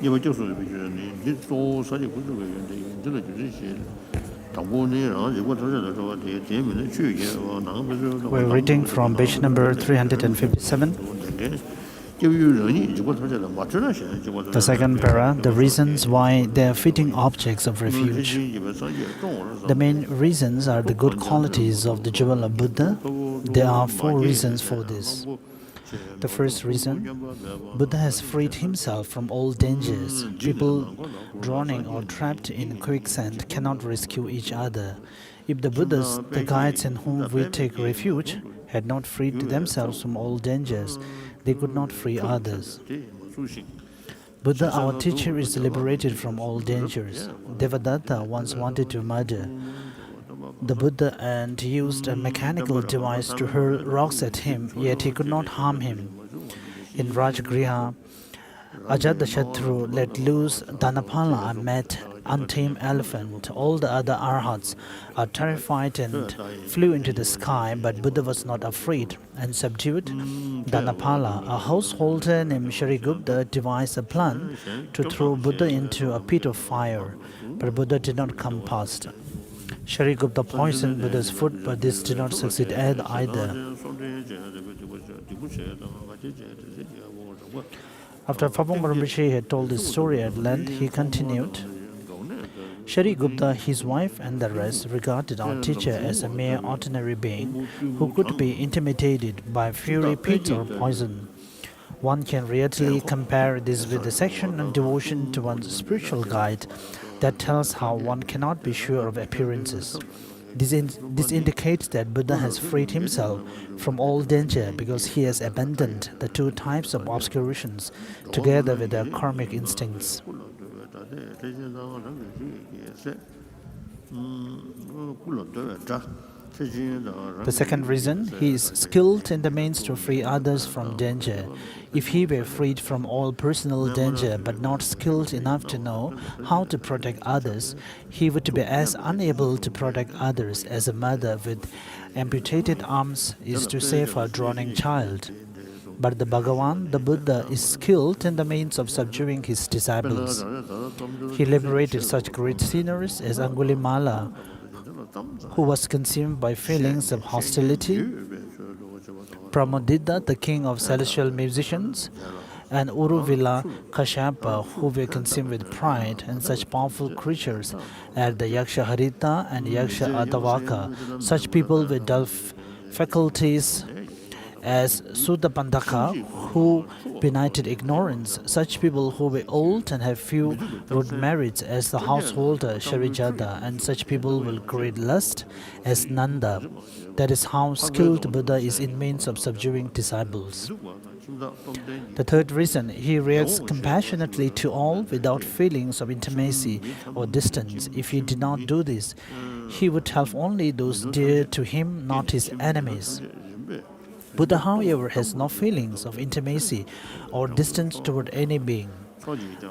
We're reading from page number 357. The second para, the reasons why they are fitting objects of refuge. The main reasons are the good qualities of the jewel of Buddha. There are 4 reasons for this. The first reason, Buddha has freed himself from all dangers. People drowning or trapped in quicksand cannot rescue each other. If the Buddhas, the guides in whom we take refuge, had not freed themselves from all dangers, they could not free others. Buddha, our teacher, is liberated from all dangers. Devadatta once wanted to murder the Buddha and used a mechanical device to hurl rocks at him, yet he could not harm him. In Rajagriha, Ajatashatru let loose Dhanapala, a mad, untamed elephant. All the other arhats are terrified and flew into the sky, but Buddha was not afraid and subdued Dhanapala. A householder named Sharigupta devised a plan to throw Buddha into a pit of fire, but Buddha did not come past. Sharigupta poisoned Buddha's food, but this did not succeed either. After Phapong Rinpoche had told his story at length, he continued, Sharigupta, his wife, and the rest regarded our teacher as a mere ordinary being who could be intimidated by fiery pits or poison. One can readily compare this with the section on devotion to one's spiritual guide that tells how one cannot be sure of appearances. This indicates that Buddha has freed himself from all danger because he has abandoned the 2 types of obscurations together with their karmic instincts. The second reason, he is skilled in the means to free others from danger. If he were freed from all personal danger but not skilled enough to know how to protect others, he would be as unable to protect others as a mother with amputated arms is to save her drowning child. But the Bhagavan, the Buddha, is skilled in the means of subduing his disciples. He liberated such great sinners as Angulimala, who was consumed by feelings of hostility, Pramodita, the king of celestial musicians, and Uruvila Kashyapa, who were consumed with pride, and such powerful creatures as the Yaksha Harita and Yaksha Adavaka. Such people with dull faculties as Sudapandaka, who benighted ignorance, such people who were old and have few good merits as the householder Sharijada, and such people will create lust as Nanda. That is how skilled Buddha is in means of subduing disciples. The third reason, he reacts compassionately to all without feelings of intimacy or distance. If he did not do this, he would help only those dear to him, not his enemies. Buddha, however, has no feelings of intimacy or distance toward any being.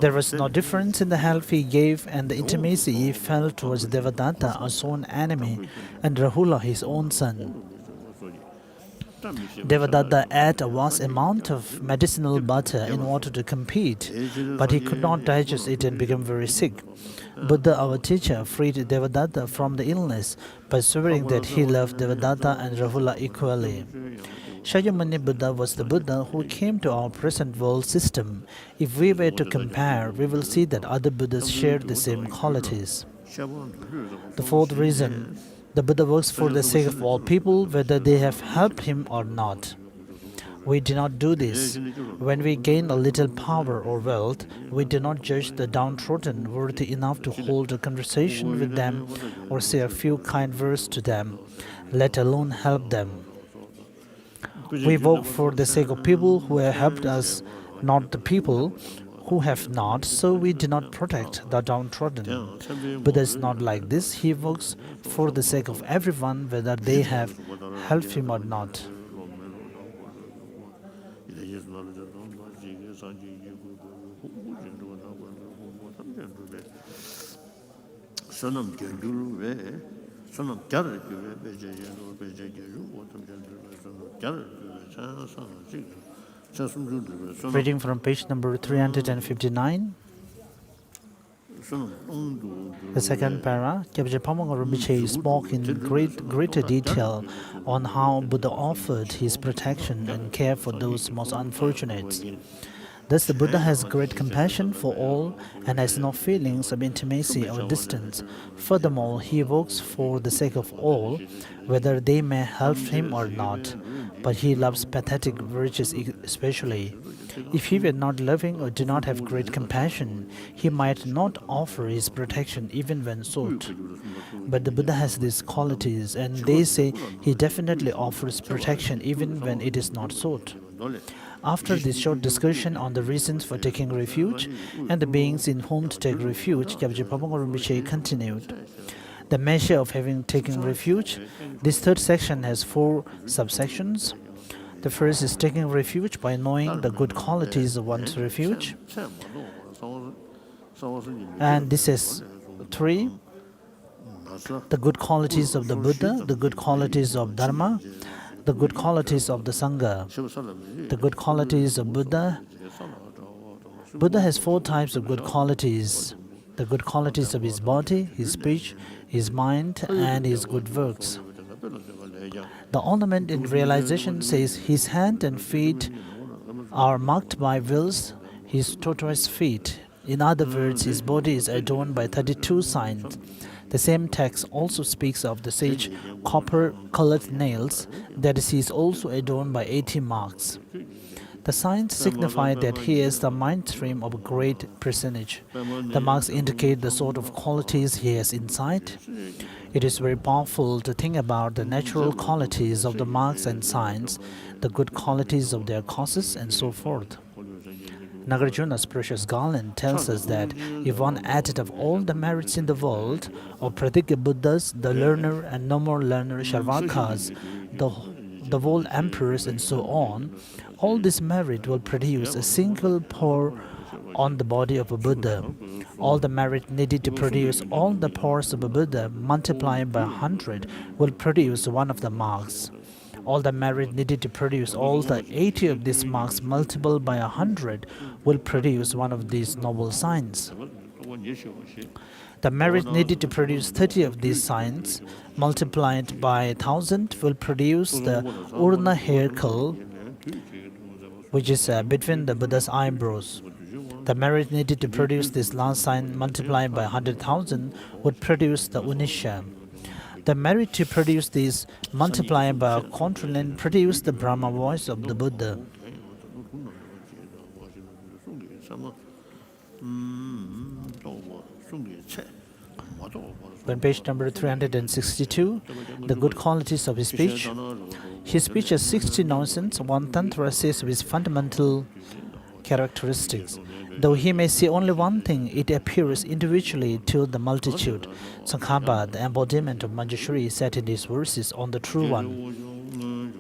There was no difference in the help he gave and the intimacy he felt towards Devadatta, a sworn enemy, and Rahula, his own son. Devadatta ate a vast amount of medicinal butter in order to compete, but he could not digest it and became very sick. Buddha, our teacher, freed Devadatta from the illness by swearing that he loved Devadatta and Rahula equally. Shakyamuni Buddha was the Buddha who came to our present world system. If we were to compare, we will see that other Buddhas shared the same qualities. The fourth reason, the Buddha works for the sake of all people, whether they have helped him or not. We do not do this. When we gain a little power or wealth, we do not judge the downtrodden worthy enough to hold a conversation with them or say a few kind words to them, let alone help them. We work for the sake of people who have helped us, not the people who have not, so we do not protect the downtrodden. Buddha is not like this. He works for the sake of everyone, whether they have helped him or not. Reading from page number 359. The second para, Kyabje Pamong Rinpoche spoke in greater detail on how Buddha offered his protection and care for those most unfortunate. Thus, the Buddha has great compassion for all and has no feelings of intimacy or distance. Furthermore, he works for the sake of all, whether they may help him or not. But he loves pathetic virtues especially. If he were not loving or did not have great compassion, he might not offer his protection even when sought. But the Buddha has these qualities, and they say he definitely offers protection even when it is not sought. After this short discussion on the reasons for taking refuge and the beings in whom to take refuge, Kyabje Pamong Rinpoche continued. The measure of having taken refuge. This third section has 4 subsections. The first is taking refuge by knowing the good qualities of one's refuge. And this is 3. The good qualities of the Buddha, the good qualities of Dharma, the good qualities of the Sangha. The good qualities of Buddha. Buddha has 4 types of good qualities. The good qualities of his body, his speech, his mind, and his good works. The ornament in realization says his hand and feet are marked by wheels, his tortoise feet. In other words, his body is adorned by 32 signs. The same text also speaks of the sage copper-colored nails, that is, he is also adorned by 80 marks. The signs signify that he is the mind stream of a great personage. The marks indicate the sort of qualities he has inside. It is very powerful to think about the natural qualities of the marks and signs, the good qualities of their causes, and so forth. Nagarjuna's precious garland tells us that if one added up all the merits in the world of Pratigya Buddhas, the learner and no more learner Sharvakas, the world emperors, and so on, all this merit will produce a single pore on the body of a Buddha. All the merit needed to produce all the pores of a Buddha multiplied by 100 will produce one of the marks. All the merit needed to produce all the 80 of these marks multiplied by 100 will produce one of these noble signs. The merit needed to produce 30 of these signs multiplied by 1,000 will produce the Urna hair curl, which is between the Buddha's eyebrows. The merit needed to produce this last sign multiplied by 100,000 would produce the Unisha. The merit to produce these multiplied by a quadrillion produced the Brahma voice of the Buddha. On page number 362, the good qualities of his speech. His speech has 60 nonsense, one tantra says of his fundamental characteristics. Though he may say only one thing, it appears individually to the multitude. Sankhapa, the embodiment of Manjushri, said in these verses on the true one.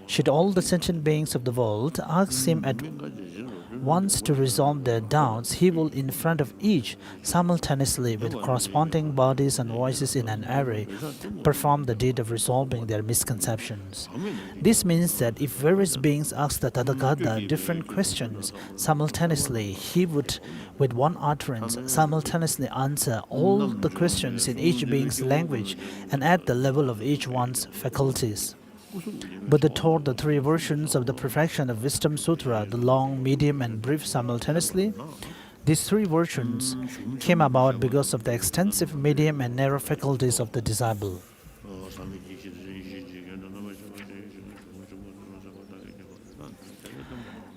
Should all the sentient beings of the world ask him at once to resolve their doubts, he will in front of each, simultaneously with corresponding bodies and voices in an array, perform the deed of resolving their misconceptions. This means that if various beings ask the Tathagata different questions simultaneously, he would, with one utterance, simultaneously answer all the questions in each being's language and at the level of each one's faculties. Buddha taught the 3 versions of the perfection of Wisdom Sutra, the long, medium, and brief simultaneously. These 3 versions came about because of the extensive, medium, and narrow faculties of the disciple.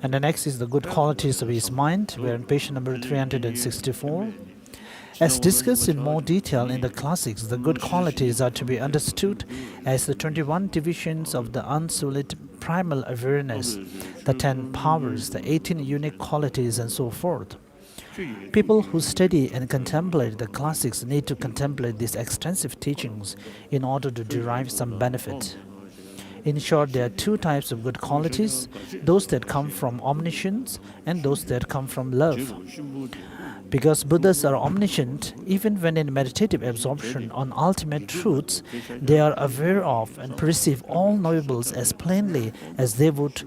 And the next is the good qualities of his mind. We are on page number 364. As discussed in more detail in the classics, the good qualities are to be understood as the 21 divisions of the unsullied primal awareness, the 10 powers, the 18 unique qualities, and so forth. People who study and contemplate the classics need to contemplate these extensive teachings in order to derive some benefit. In short, there are 2 types of good qualities, those that come from omniscience and those that come from love. Because Buddhas are omniscient, even when in meditative absorption on ultimate truths, they are aware of and perceive all knowable as plainly as they would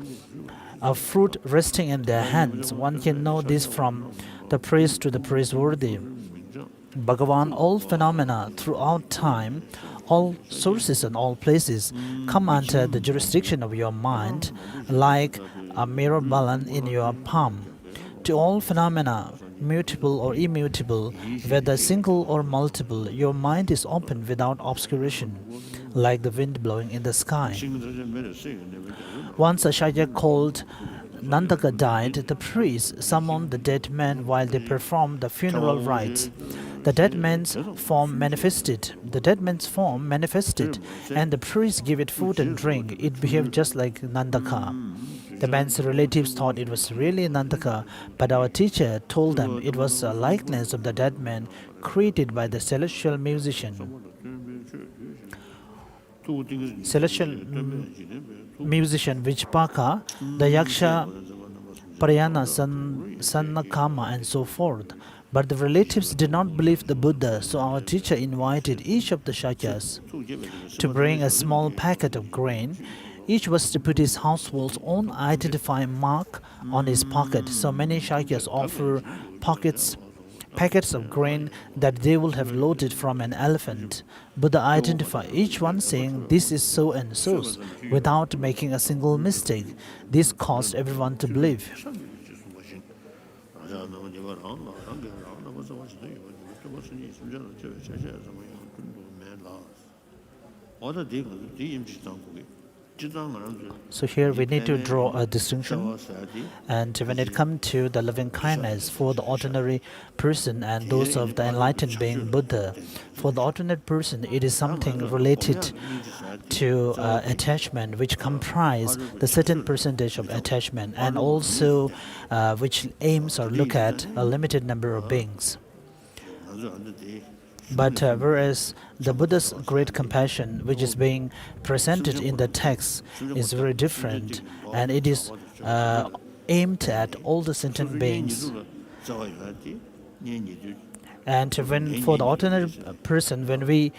a fruit resting in their hands. One can know this from the praise to the praiseworthy. Bhagavan, all phenomena throughout time, all sources and all places come under the jurisdiction of your mind, like a mirror balance in your palm. To all phenomena, mutable or immutable, whether single or multiple, your mind is open without obscuration, like the wind blowing in the sky. Once a Shaya called Nandaka died, the priests summoned the dead man while they performed the funeral rites. The dead man's form manifested, and the priests gave it food and drink. It behaved just like Nandaka. The man's relatives thought it was really Nandaka, but our teacher told them it was a likeness of the dead man created by the celestial musician. Vijpaka, the Yaksha, Parayana, Sannakama, and so forth. But the relatives did not believe the Buddha, so our teacher invited each of the Shakyas to bring a small packet of grain. Each was to put his household's own identifying mark on his pocket. So many Shakyas offer packets of grain that they would have loaded from an elephant. Buddha identified each one saying, "This is so and so's," without making a single mistake. This caused everyone to believe. So here we need to draw a distinction, and when it comes to the loving kindness for the ordinary person and those of the enlightened being Buddha, for the ordinary person it is something related to attachment, which comprise the certain percentage of attachment, and also which aims or look at a limited number of beings. But whereas the Buddha's great compassion, which is being presented in the text, is very different, and it is aimed at all the sentient beings. And when for the ordinary person, when we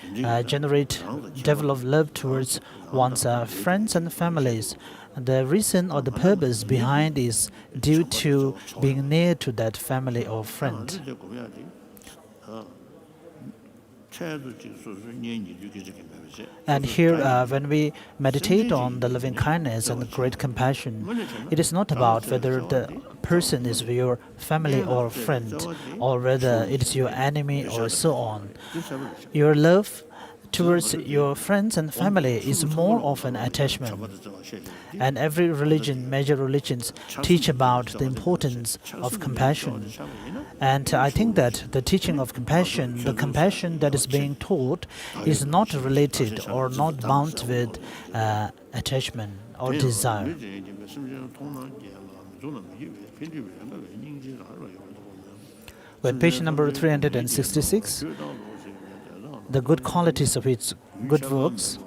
develop love towards one's friends and families, the reason or the purpose behind is due to being near to that family or friend. And here, when we meditate on the loving kindness and the great compassion, it is not about whether the person is your family or friend, or whether it is your enemy or so on. Your love towards your friends and family is more of an attachment. And every religion, major religions, teach about the importance of compassion. And I think that the teaching of compassion, the compassion that is being taught, is not related or not bound with attachment or desire. When page number 366, the good qualities of its good works,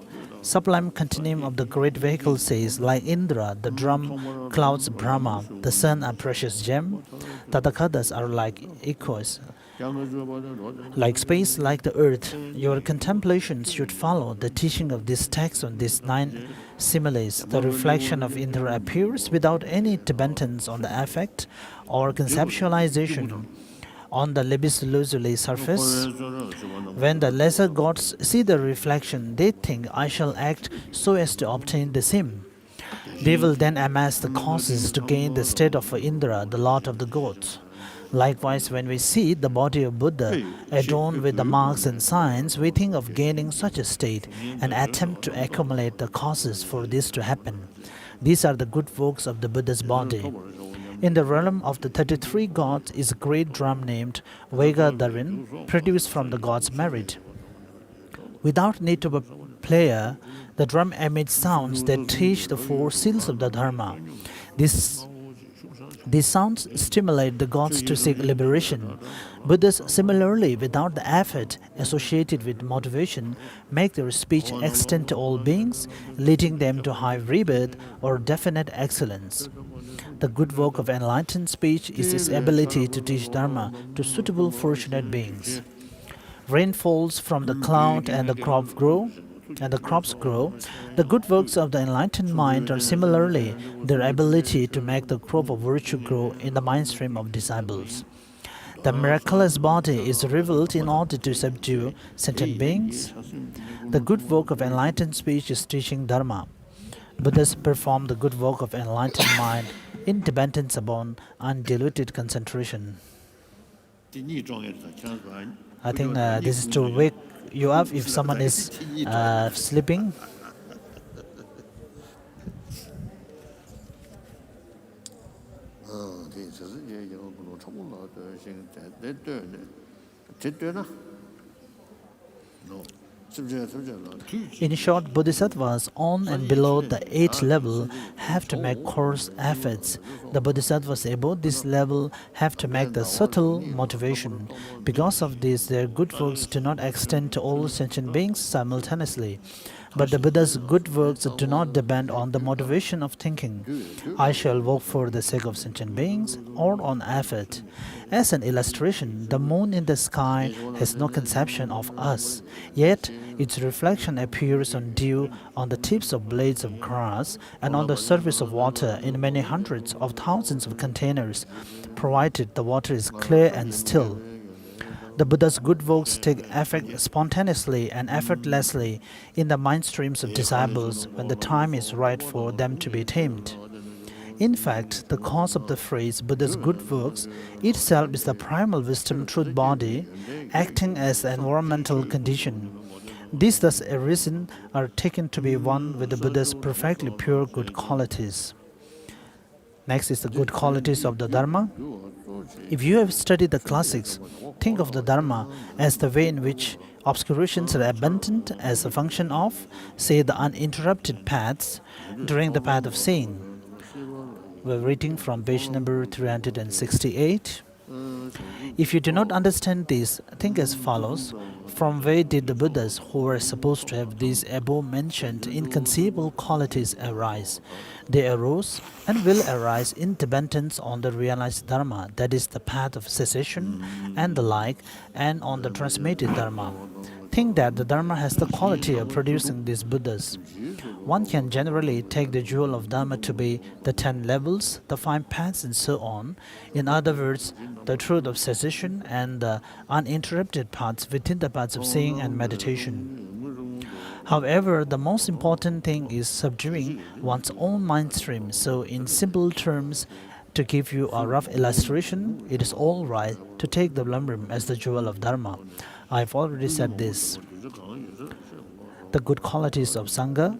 sublime continuum of the great vehicle says, like Indra, the drum clouds Brahma, the sun a precious gem, Tathagatas are like echoes, like space, like the earth. Your contemplations should follow the teaching of this text on these 9 similes. The reflection of Indra appears without any dependence on the affect or conceptualization on the libis-lazuli surface. When the lesser gods see the reflection, they think, "I shall act so as to obtain the same." They will then amass the causes to gain the state of Indra, the lord of the gods. Likewise, when we see the body of Buddha adorned with the marks and signs, we think of gaining such a state and attempt to accumulate the causes for this to happen. These are the good works of the Buddha's body. In the realm of the 33 gods is a great drum named Vega-dharin, produced from the god's merit. Without need of a player, the drum emits sounds that teach the 4 seals of the Dharma. These sounds stimulate the gods to seek liberation. Buddhas, similarly, without the effort associated with motivation, make their speech extend to all beings, leading them to high rebirth or definite excellence. The good work of enlightened speech is its ability to teach Dharma to suitable fortunate beings. Rain falls from the cloud and the crop grow. and the crops grow, the good works of the enlightened mind are similarly their ability to make the crop of virtue grow in the mind stream of disciples. The miraculous body is revealed in order to subdue sentient beings. The good work of enlightened speech is teaching Dharma. Buddhas perform the good work of enlightened mind in dependence upon undiluted concentration. I think this is to wake you up if someone is sleeping. In short, bodhisattvas on and below the 8th level have to make coarse efforts. The bodhisattvas above this level have to make the subtle motivation. Because of this, their good works do not extend to all sentient beings simultaneously. But the Buddha's good works do not depend on the motivation of thinking, I shall work for the sake of sentient beings, or on effort. As an illustration, the moon in the sky has no conception of us, yet its reflection appears on dew on the tips of blades of grass and on the surface of water in many hundreds of thousands of containers, provided the water is clear and still. The Buddha's good works take effect spontaneously and effortlessly in the mind streams of disciples when the time is right for them to be tamed. In fact, the cause of the phrase Buddha's good works itself is the primal wisdom truth body acting as an environmental condition. These thus arisen are taken to be one with the Buddha's perfectly pure good qualities. Next is the good qualities of the Dharma. If you have studied the classics, think of the Dharma as the way in which obscurations are abundant as a function of, say, the uninterrupted paths during the path of seeing. We're reading from page number 368. If you do not understand this, think as follows. From where did the Buddhas, who were supposed to have these above-mentioned inconceivable qualities, arise? They arose and will arise in dependence on the realized Dharma, that is, the path of cessation and the like, and on the transmitted Dharma. Think that the Dharma has the quality of producing these Buddhas. One can generally take the jewel of Dharma to be the 10 levels, the 5 paths, and so on. In other words, the truth of cessation and the uninterrupted paths within the paths of seeing and meditation. However, the most important thing is subduing one's own mind stream. So, in simple terms, to give you a rough illustration, it is all right to take the Lam Rim as the jewel of Dharma. I've already said this. The good qualities of Sangha.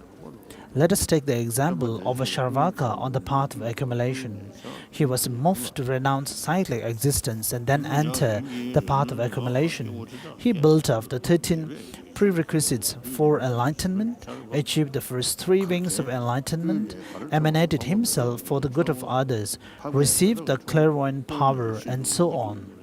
Let us take the example of a Sharvaka on the path of accumulation. He was moved to renounce cyclic existence and then enter the path of accumulation. He built up the 13 prerequisites for enlightenment, achieved the first 3 wings of enlightenment, emanated himself for the good of others, received the clairvoyant power, and so on.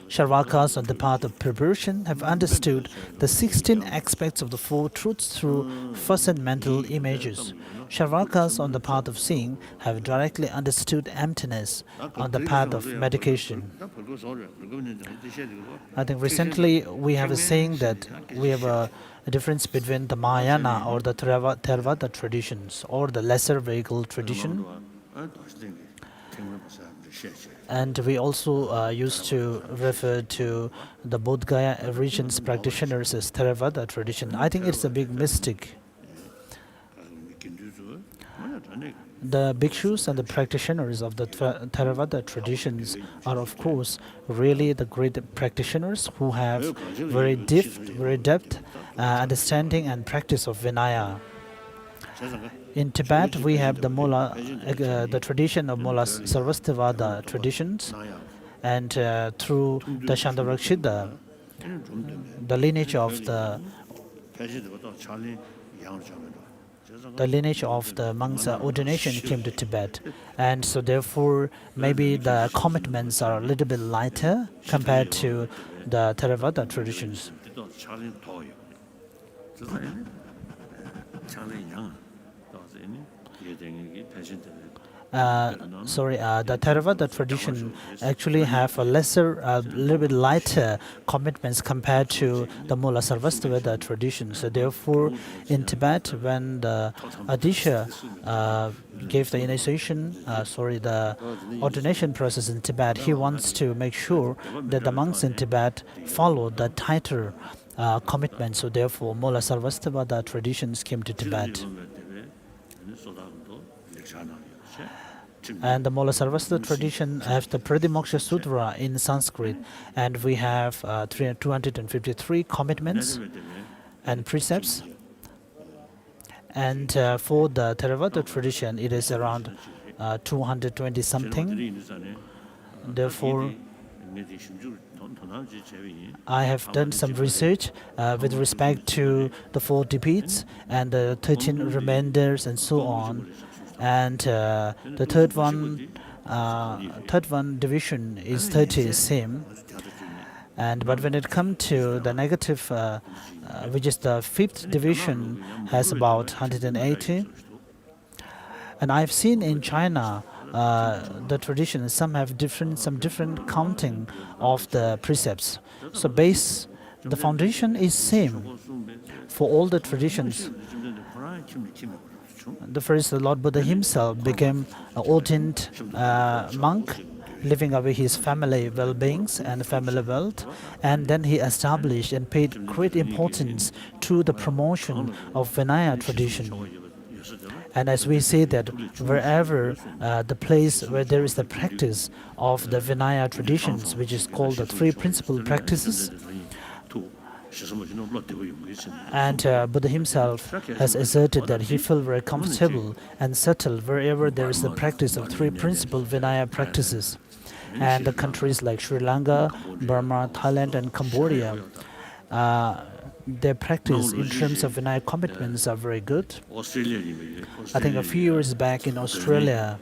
Sharvakas on the path of preparation have understood the 16 aspects of the 4 truths through first mental images. Sharvakas on the path of seeing have directly understood emptiness on the path of meditation. I think recently we have a saying that we have a difference between the Mahayana or the Theravada traditions or the lesser vehicle tradition. And we also used to refer to the Bodh Gaya region's practitioners as Theravada tradition. I think it's a big mistake. The bhikshus and the practitioners of the Theravada traditions are, of course, really the great practitioners who have very depth understanding and practice of Vinaya. In Tibet, we have the tradition of Mulla Sarvastivada traditions, and through the Shandarakshita, the lineage of the monks' ordination came to Tibet, and so therefore maybe the commitments are a little bit lighter compared to the Theravada traditions. the Theravada tradition actually have a lesser, little bit lighter commitments compared to the Mula Sarvastivada tradition. So therefore, in Tibet, when the Adisha gave the the ordination process in Tibet, he wants to make sure that the monks in Tibet follow the tighter commitment. So therefore, Mula Sarvastivada traditions came to Tibet. And the Mula Sarvastivada tradition has the Pradimoksha Sutra in Sanskrit, and we have 253 commitments and precepts. And for the Theravada tradition, it is around 220 something. Therefore, I have done some research with respect to the 4 debates and the 13 remainders and so on. And the third one division is 30 same. But when it comes to the negative, which is the 5th division, has about 180. And I've seen in China the tradition, some have some different counting of the precepts. So the foundation is same for all the traditions. The first, the Lord Buddha himself became an ordained monk, living away his family well-beings and family wealth, and then he established and paid great importance to the promotion of Vinaya tradition. And as we say that wherever the place where there is the practice of the Vinaya traditions, which is called the 3 principal practices, and Buddha himself has asserted that he felt very comfortable and settled wherever there is the practice of 3 principal Vinaya practices. And the countries like Sri Lanka, Burma, Thailand, and Cambodia, their practice in terms of Vinaya commitments are very good. I think a few years back in Australia,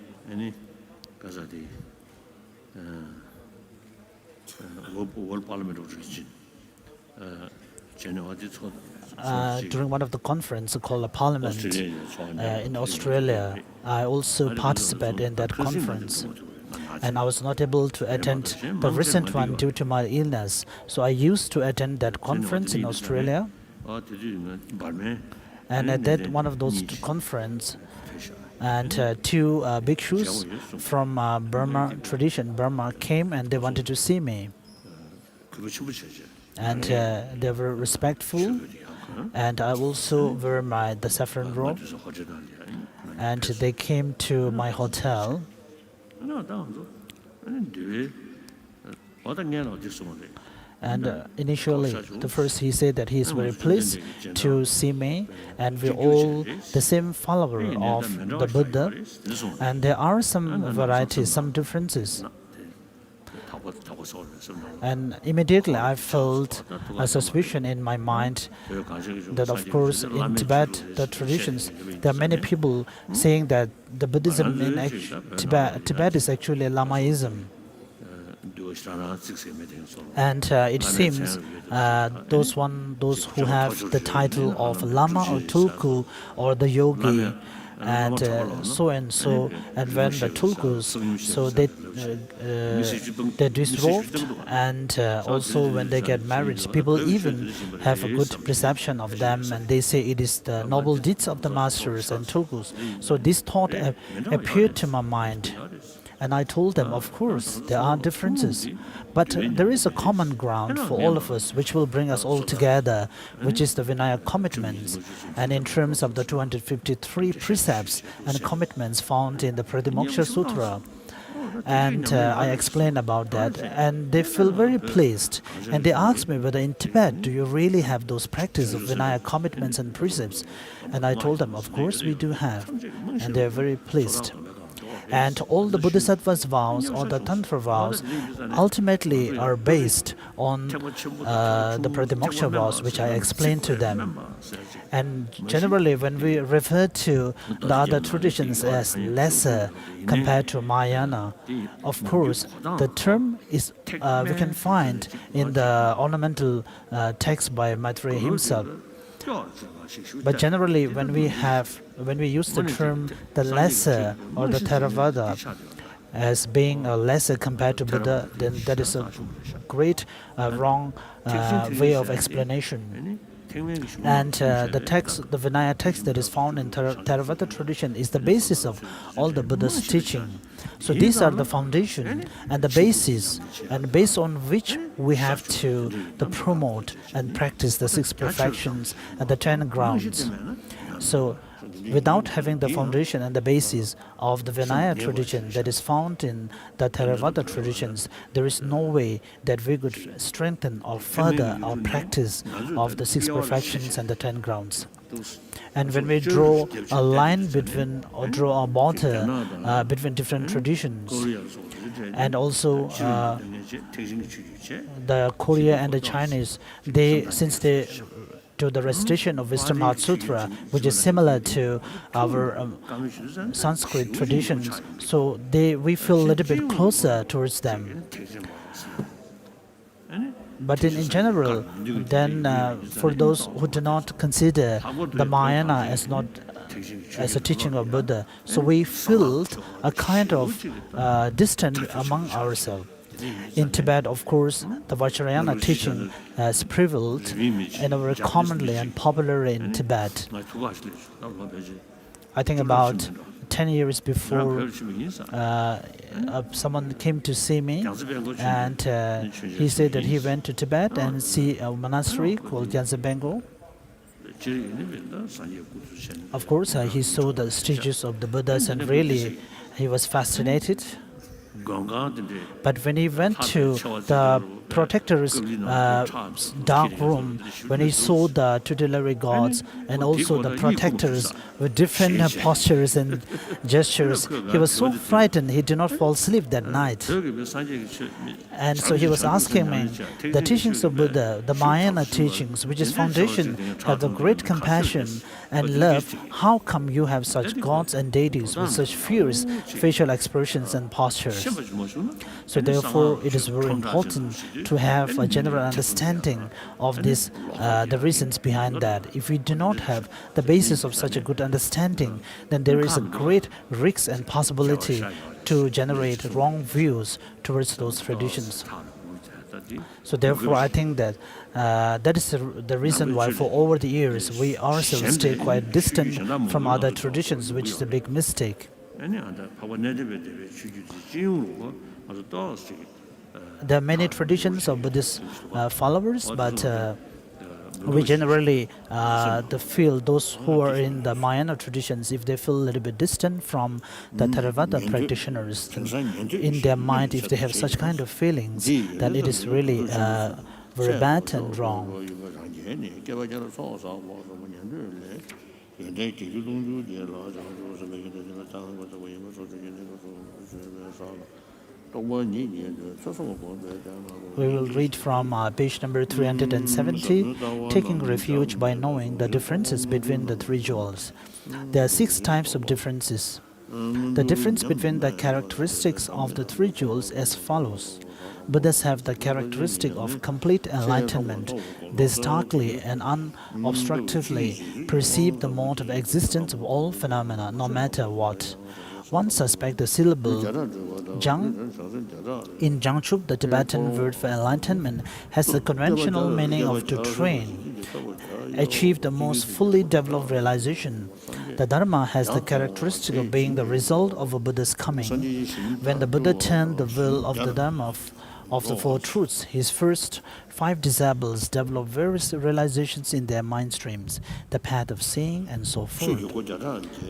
during one of the conferences called a Parliament in Australia, I also participated in that conference. And I was not able to attend the recent one due to my illness. So I used to attend that conference in Australia. And at that one of those conferences, and 2 bhikshus from Burma tradition, Burma, came and they wanted to see me. And they were respectful, and I also wear the saffron robe. And they came to my hotel. And initially, he said that he is very pleased to see me, and we're all the same follower of the Buddha. And there are some varieties, some differences. And immediately I felt a suspicion in my mind that, of course, in Tibet, the traditions, there are many people saying that the Buddhism in Tibet is actually Lamaism. And it seems those who have the title of Lama or Tulku or the Yogi, and so and so, and when the Tulkus, so they dissolved, and also when they get married, people even have a good perception of them, and they say it is the noble deeds of the masters and Tulkus. So this thought appeared to my mind. And I told them, of course, there are differences, but there is a common ground for all of us, which will bring us all together, which is the Vinaya commitments. And in terms of the 253 precepts and commitments found in the Pradimoksha Sutra, and I explained about that, and they feel very pleased. And they asked me whether in Tibet, do you really have those practices of Vinaya commitments and precepts? And I told them, of course, we do have, and they're very pleased. And all the Bodhisattva's vows or the Tantra vows ultimately are based on the Pradimoksha vows, which I explained to them. And generally, when we refer to the other traditions as lesser compared to Mahayana, of course, the term is we can find in the ornamental text by Maitreya himself. But generally, when we use the term the lesser or the Theravada as being a lesser compared to Buddha, then that is a great wrong way of explanation. And the text, the Vinaya text that is found in Theravada tradition is the basis of all the Buddha's teaching. So these are the foundation and the basis, and based on which we have to promote and practice the 6 perfections and the 10 grounds. So without having the foundation and the basis of the Vinaya tradition that is found in the Theravada traditions, there is no way that we could strengthen or further our practice of the 6 perfections and the 10 grounds. And when we draw a line between, or draw a border between different traditions, and also the Korea and the Chinese, since they to the recitation of Wisdom Heart Sutra, which is similar to our Sanskrit traditions, so we feel a little bit closer towards them. But in general, then for those who do not consider the Mahayana as a teaching of Buddha, so we felt a kind of distance among ourselves. In Tibet, of course, the Vajrayana teaching has prevailed and very commonly and popularly in Tibet. I think about 10 years before, someone came to see me, and he said that he went to Tibet and see a monastery called Gyaltsen Bengal. Of course, he saw the statues of the Buddhas, and really he was fascinated. But when he went to the protector's dark room, when he saw the tutelary gods and also the protectors with different postures and gestures, he was so frightened he did not fall asleep that night. And so he was asking me, the teachings of Buddha, the Mahayana teachings, which is foundation, have the great compassion and love. How come you have such gods and deities with such fierce facial expressions and postures? So therefore, it is very important to have a general understanding of this, the reasons behind that. If we do not have the basis of such a good understanding, then there is a great risk and possibility to generate wrong views towards those traditions. So therefore, I think that that is the reason why for over the years we ourselves stay quite distant from other traditions, which is a big mistake. There are many traditions of Buddhist followers, but we generally feel those who are in the Mahayana traditions, if they feel a little bit distant from the Theravada practitioners, in their mind, if they have such kind of feelings, then it is really very bad and wrong. We will read from page number 370, taking refuge by knowing the differences between the 3 jewels. There are 6 types of differences. The difference between the characteristics of the 3 jewels as follows. Buddhas have the characteristic of complete enlightenment. They starkly and unobstructively perceive the mode of existence of all phenomena, no matter what. One suspects the syllable Jang in Jangchup, the Tibetan word for enlightenment, has the conventional meaning of to train, achieve the most fully developed realization. The Dharma has the characteristic of being the result of a Buddha's coming. When the Buddha turned the wheel of the Dharma of the 4 truths, his first 5 disciples developed various realizations in their mind streams, the path of seeing and so forth.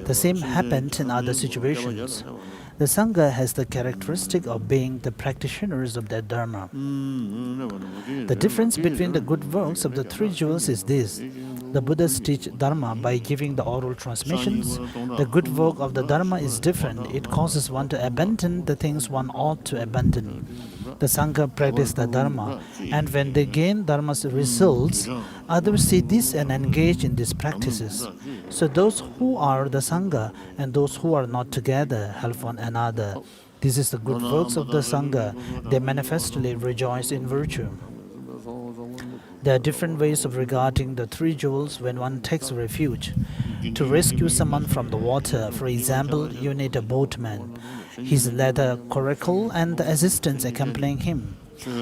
The same happened in other situations. The Sangha has the characteristic of being the practitioners of their Dharma. The difference between the good works of the 3 jewels is this. The Buddhas teach Dharma by giving the oral transmissions. The good work of the Dharma is different. It causes one to abandon the things one ought to abandon. The Sangha practice the Dharma, and when they gain Dharma's results, others see this and engage in these practices. So those who are the Sangha and those who are not together help one another. This is the good works of the Sangha. They manifestly rejoice in virtue. There are different ways of regarding the three jewels when one takes refuge. To rescue someone from the water, for example, you need a boatman, his leather coracle, and the assistants accompanying him.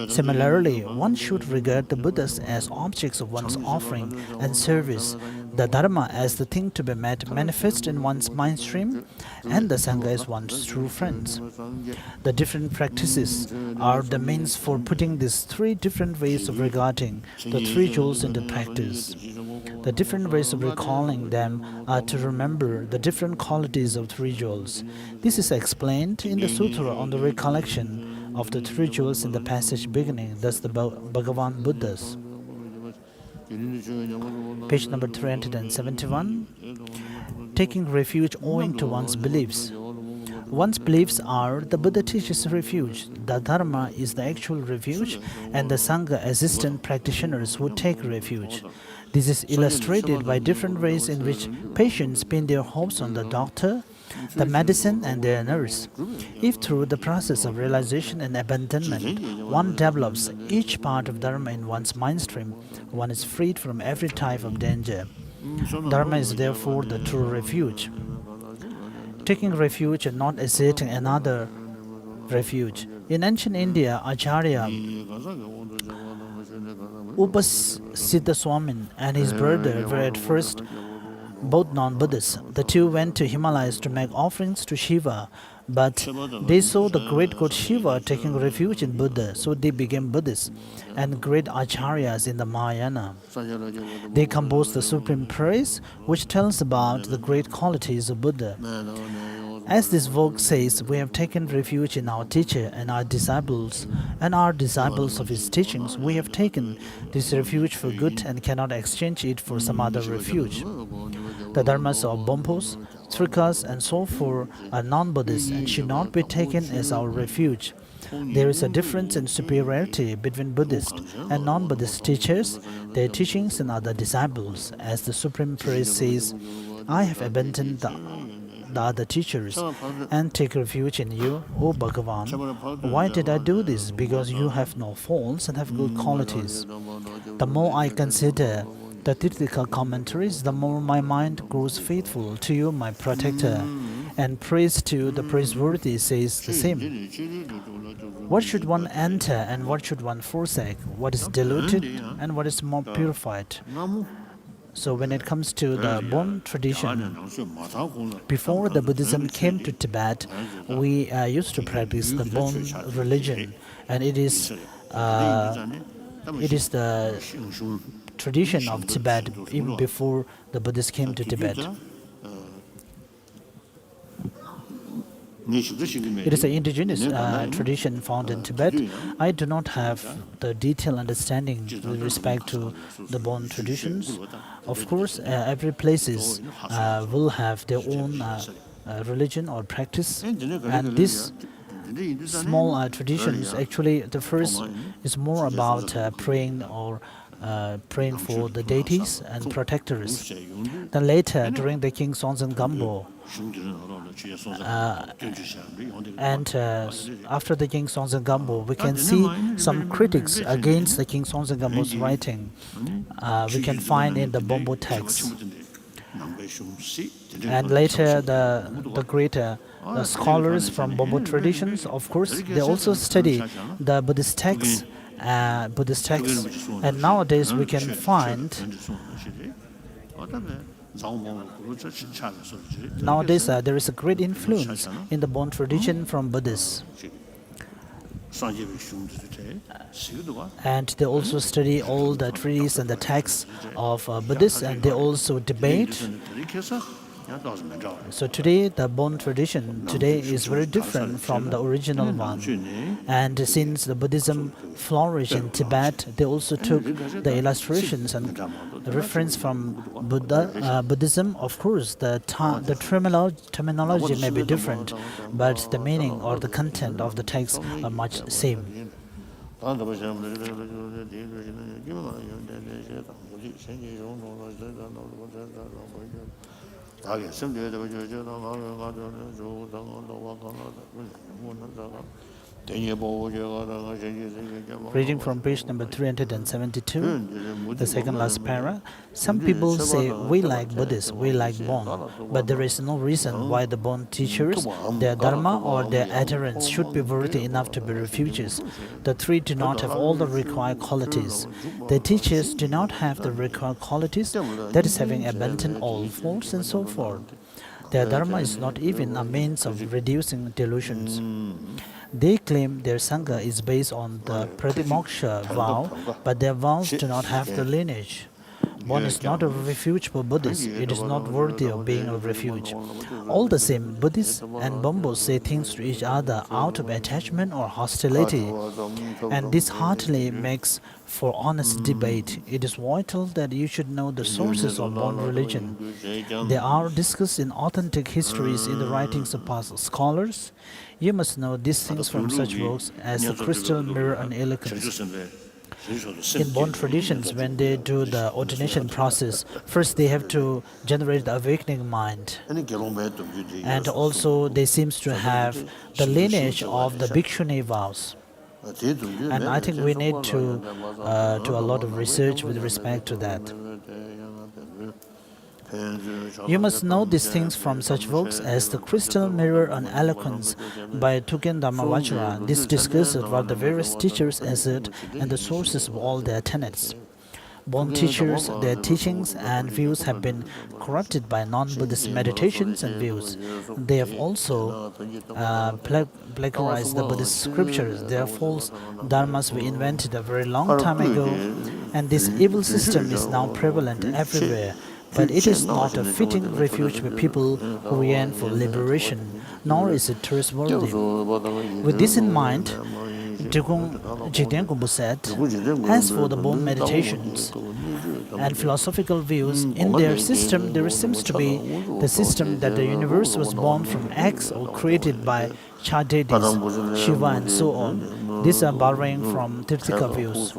Similarly, one should regard the Buddhas as objects of one's offering and service, the Dharma as the thing to be met manifest in one's mind stream, and the Sangha as one's true friends. The different practices are the means for putting these three different ways of regarding the three jewels into practice. The different ways of recalling them are to remember the different qualities of three jewels. This is explained in the Sutra on the recollection of the three jewels in the passage beginning, thus the Bhagavan Buddhas. Page number 371. Taking refuge owing to one's beliefs. One's beliefs are the Buddha teaches refuge, the Dharma is the actual refuge, and the Sangha assistant practitioners who take refuge. This is illustrated by different ways in which patients pin their hopes on the doctor, the medicine, and their nurse. If through the process of realization and abandonment, one develops each part of Dharma in one's mind stream, one is freed from every type of danger. Dharma is therefore the true refuge. Taking refuge and not asserting another refuge. In ancient India, Acharya Upasiddhaswamin and his brother were at first both non-Buddhists. The two went to Himalayas to make offerings to Shiva, but they saw the great god Shiva taking refuge in Buddha, so they became Buddhists and great acharyas in the Mahayana. They composed the supreme praise, which tells about the great qualities of Buddha. As this work says, we have taken refuge in our teacher and our disciples of his teachings. We have taken this refuge for good and cannot exchange it for some other refuge. The dharmas of Bonpos, Trikas, and so forth are non-Buddhist and should not be taken as our refuge. There is a difference in superiority between Buddhist and non-Buddhist teachers, their teachings, and other disciples. As the supreme praise says, I have abandoned the other teachers and take refuge in you, O Bhagavan. Why did I do this? Because you have no faults and have good qualities. The more I consider the Tirthika commentaries, the more my mind grows faithful to you, my protector, and praise to the praiseworthy says the same. What should one enter and what should one forsake? What is diluted and what is more purified? So when it comes to the Bon tradition, before the Buddhism came to Tibet, we used to practice the Bon religion, and it is the tradition of Tibet even before the Buddhists came to Tibet. It is an indigenous tradition found in Tibet. I do not have the detailed understanding with respect to the Bon traditions. Of course, every place will have their own religion or practice, and these small traditions, actually the first is more about praying praying for the deities and protectors. Then later, during the King Songtsen Gampo, and after the King Songtsen Gampo, we can see some critics against the King Songtsen Gampo's writing. We can find in the Bonpo text. And later, the greater scholars from Bonpo traditions, of course, they also study the Buddhist texts. And nowadays we can find there is a great influence in the Bon tradition from Buddhists. And they also study all the treatises and the texts of Buddhists, and they also debate. So today, the Bon tradition today is very different from the original one. And since the Buddhism flourished in Tibet, they also took the illustrations and reference from Buddhism. Of course, the terminology may be different, but the meaning or the content of the text are much the same. Reading from page number 372, the second last para. Some people say, we like Buddhists, we like Bon, but there is no reason why the Bon teachers, their Dharma or their adherents should be worthy enough to be refugees. The three do not have all the required qualities. Their teachers do not have the required qualities, that is, having abandoned all faults and so forth. Their Dharma is not even a means of reducing delusions. They claim their Sangha is based on the Pratimoksha vow, but their vows do not have the lineage. Bon is not a refuge for Buddhists. It is not worthy of being a refuge. All the same, Buddhists and Bombos say things to each other out of attachment or hostility, and this heartily makes for honest debate. It is vital that you should know the sources of Bon religion. They are discussed in authentic histories in the writings of past scholars. You must know these things from such books as the Crystal Mirror and Eloquence. In Bon traditions, when they do the ordination process, first they have to generate the awakening mind. And also they seem to have the lineage of the Bhikshuni vows. And I think we need to do a lot of research with respect to that. You must know these things from such books as The Crystal Mirror on Eloquence by Tuken Dhammavajra. This discusses what the various teachers assert and the sources of all their tenets. Bon teachers, their teachings and views have been corrupted by non-Buddhist meditations and views. They have also plagiarized the Buddhist scriptures. Their false dharmas were invented a very long time ago, and this evil system is now prevalent everywhere. But it is not a fitting refuge for people who yearn for liberation, nor is it trustworthy. With this in mind, Jigden Kumbu said, as for the Bon meditations and philosophical views, in their system there seems to be the system that the universe was born from eggs or created by Chadedis, Shiva and so on. These are borrowing from Tirthika views.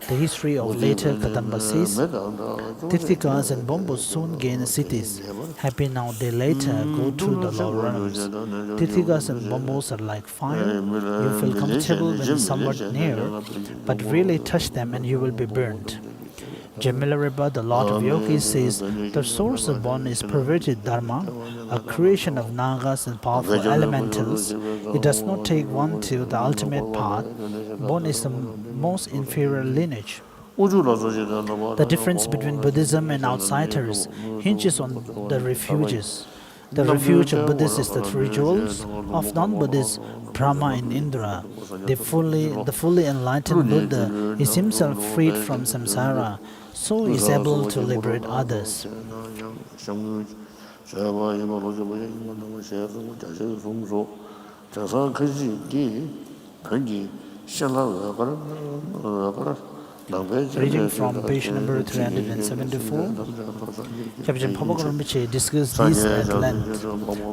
The history of later Kadamba says, Tirthikas and Bombos soon gain cities. Happy now they later go to the low realms. Tirthikas and Bombos are like fire. You feel comfortable when somewhat near, but really touch them and you will be burned. Jamilaribha, the Lord of Yogis, says the source of Bon is perverted dharma, a creation of nagas and powerful elementals. It does not take one to the ultimate path. Bon is the most inferior lineage. The difference between Buddhism and outsiders hinges on the refuges. The refuge of Buddhists is the three jewels, of non-Buddhists, Brahma and Indra. The fully enlightened Buddha is himself freed from samsara, so is able to liberate others. Reading from page number 374, Captain Papakurumbiche discussed this at length.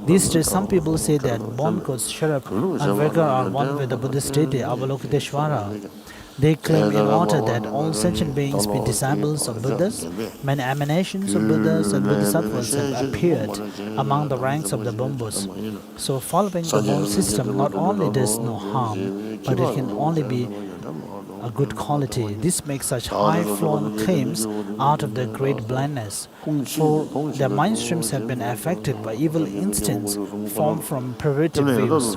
These days, some people say that Bon gods Sharap and Vega are one with the Buddhist deity Avalokiteshvara. They claim in order that all sentient beings be disciples of Buddhas, many emanations of Buddhas and Bodhisattvas have appeared among the ranks of the Bombos. So following the Bon system not only does no harm, but it can only be a good quality. This makes such high-flown claims out of their great blindness, for their mind streams have been affected by evil instincts formed from perverted views.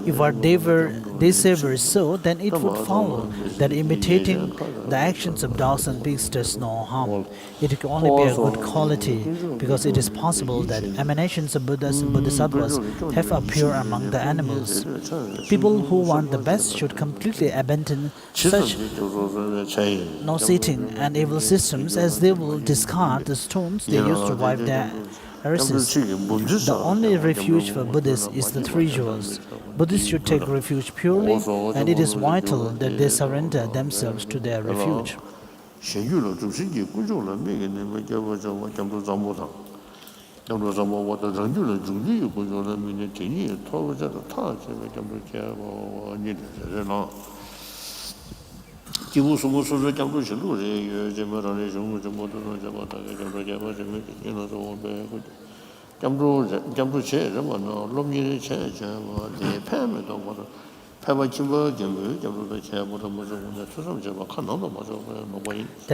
If what they say were so, then it would follow that imitating the actions of dogs and pigs does no harm. It can only be a good quality, because it is possible that emanations of Buddhas and Bodhisattvas have appeared among the animals. People who want the best should completely abandon such nauseating and evil systems, as they will discard the stones they use to wipe their asses. The only refuge for Buddhists is the three jewels. Buddhists should take refuge purely, and it is vital that they surrender themselves to their refuge. There